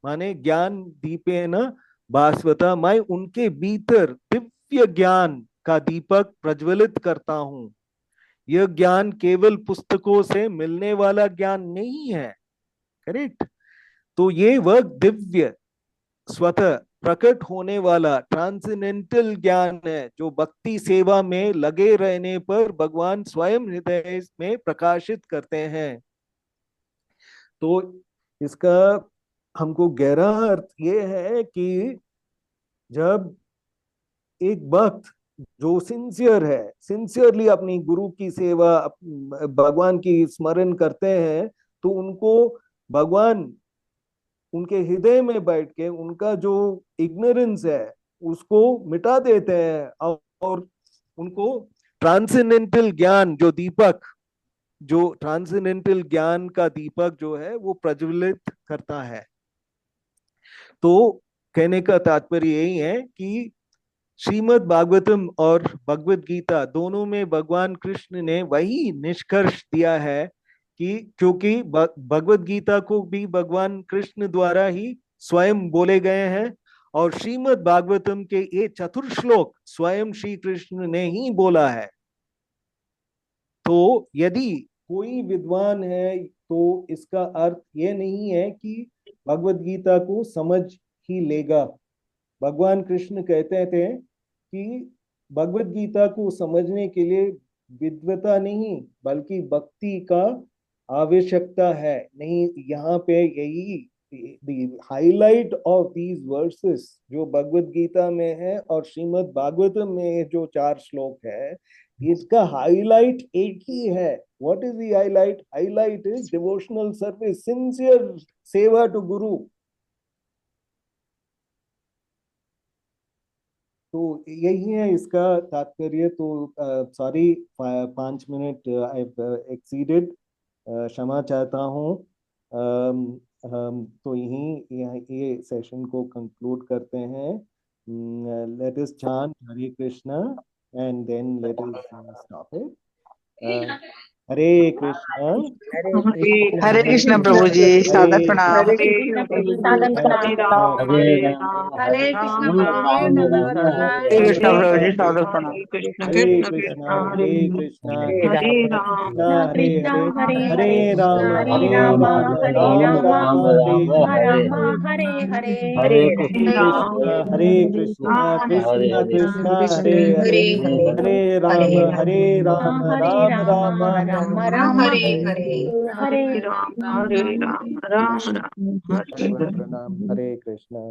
माने ज्ञान दीपेन भास्वता, मैं उनके भीतर दिव्य ज्ञान का दीपक प्रज्वलित करता हूं। यह ज्ञान केवल पुस्तकों से मिलने वाला ज्ञान नहीं है, करेक्ट। तो ये वह दिव्य स्वतः प्रकट होने वाला ट्रांसेंडेंटल ज्ञान है, जो भक्ति सेवा में लगे रहने पर भगवान स्वयं हृदय में प्रकाशित करते हैं। तो इसका हमको गहरा अर्थ ये है कि जब एक भक्त जो सिंसियर है, सिंसियरली अपनी गुरु की सेवा, भगवान की स्मरण करते हैं, तो उनको भगवान उनके हृदय में बैठ के उनका जो इग्नोरेंस है उसको मिटा देते हैं और उनको ट्रांसेंडेंटल ज्ञान जो दीपक, जो ट्रांसेंडेंटल ज्ञान का दीपक जो है वो प्रज्वलित करता है। तो कहने का तात्पर्य यही है कि श्रीमद् भागवतम और भगवत गीता दोनों में भगवान कृष्ण ने वही निष्कर्ष दिया है कि क्योंकि भगवत गीता को भी भगवान कृष्ण द्वारा ही स्वयं बोले गए हैं और श्रीमद् भागवतम के ये चतुर्श्लोक स्वयं श्री कृष्ण ने ही बोला है। तो यदि कोई विद्वान है तो इसका अर्थ ये नहीं है कि भगवत गीता को समझ ही लेगा। भगवान कृष्ण कहते थे कि भगवत गीता को समझने के लिए विद्वता नहीं बल्कि भक्ति का आवश्यकता है। नहीं, यहाँ पे यही हाईलाइट ऑफ दीज वर्सेस जो भगवत गीता में है और श्रीमद् भागवतम में जो 4 श्लोक है, इसका हाईलाइट एक ही है। What is the highlight? Highlight is devotional service, sincere सेवा टू गुरु। तो यही है इसका तात्पर्य। तो सॉरी 5 मिनट आई एक्सीडेड, क्षमा चाहता हूँ। तो यही ये सेशन को कंक्लूड करते हैं। Let us chant Hare Krishna and then let us stop it. Hare Krishna Hare Krishna प्रभु जी, सादर प्रणाम। हरे कृष्ण प्रभु जी, सादर प्रणाम। हरे कृष्ण प्रभु जी, सादर प्रणाम। हरे कृष्ण प्रभु जी, सादर प्रणाम। हरे कृष्णा हरे कृष्णा हरे राम हरे राम राम राम हरे हरे। हरे कृष्णा हरे कृष्णा कृष्ण कृष्णा हरे हरे, हरे राम राम राम राम राम हरे हरे हरे राम राम राम प्रणाम। हरे कृष्णा।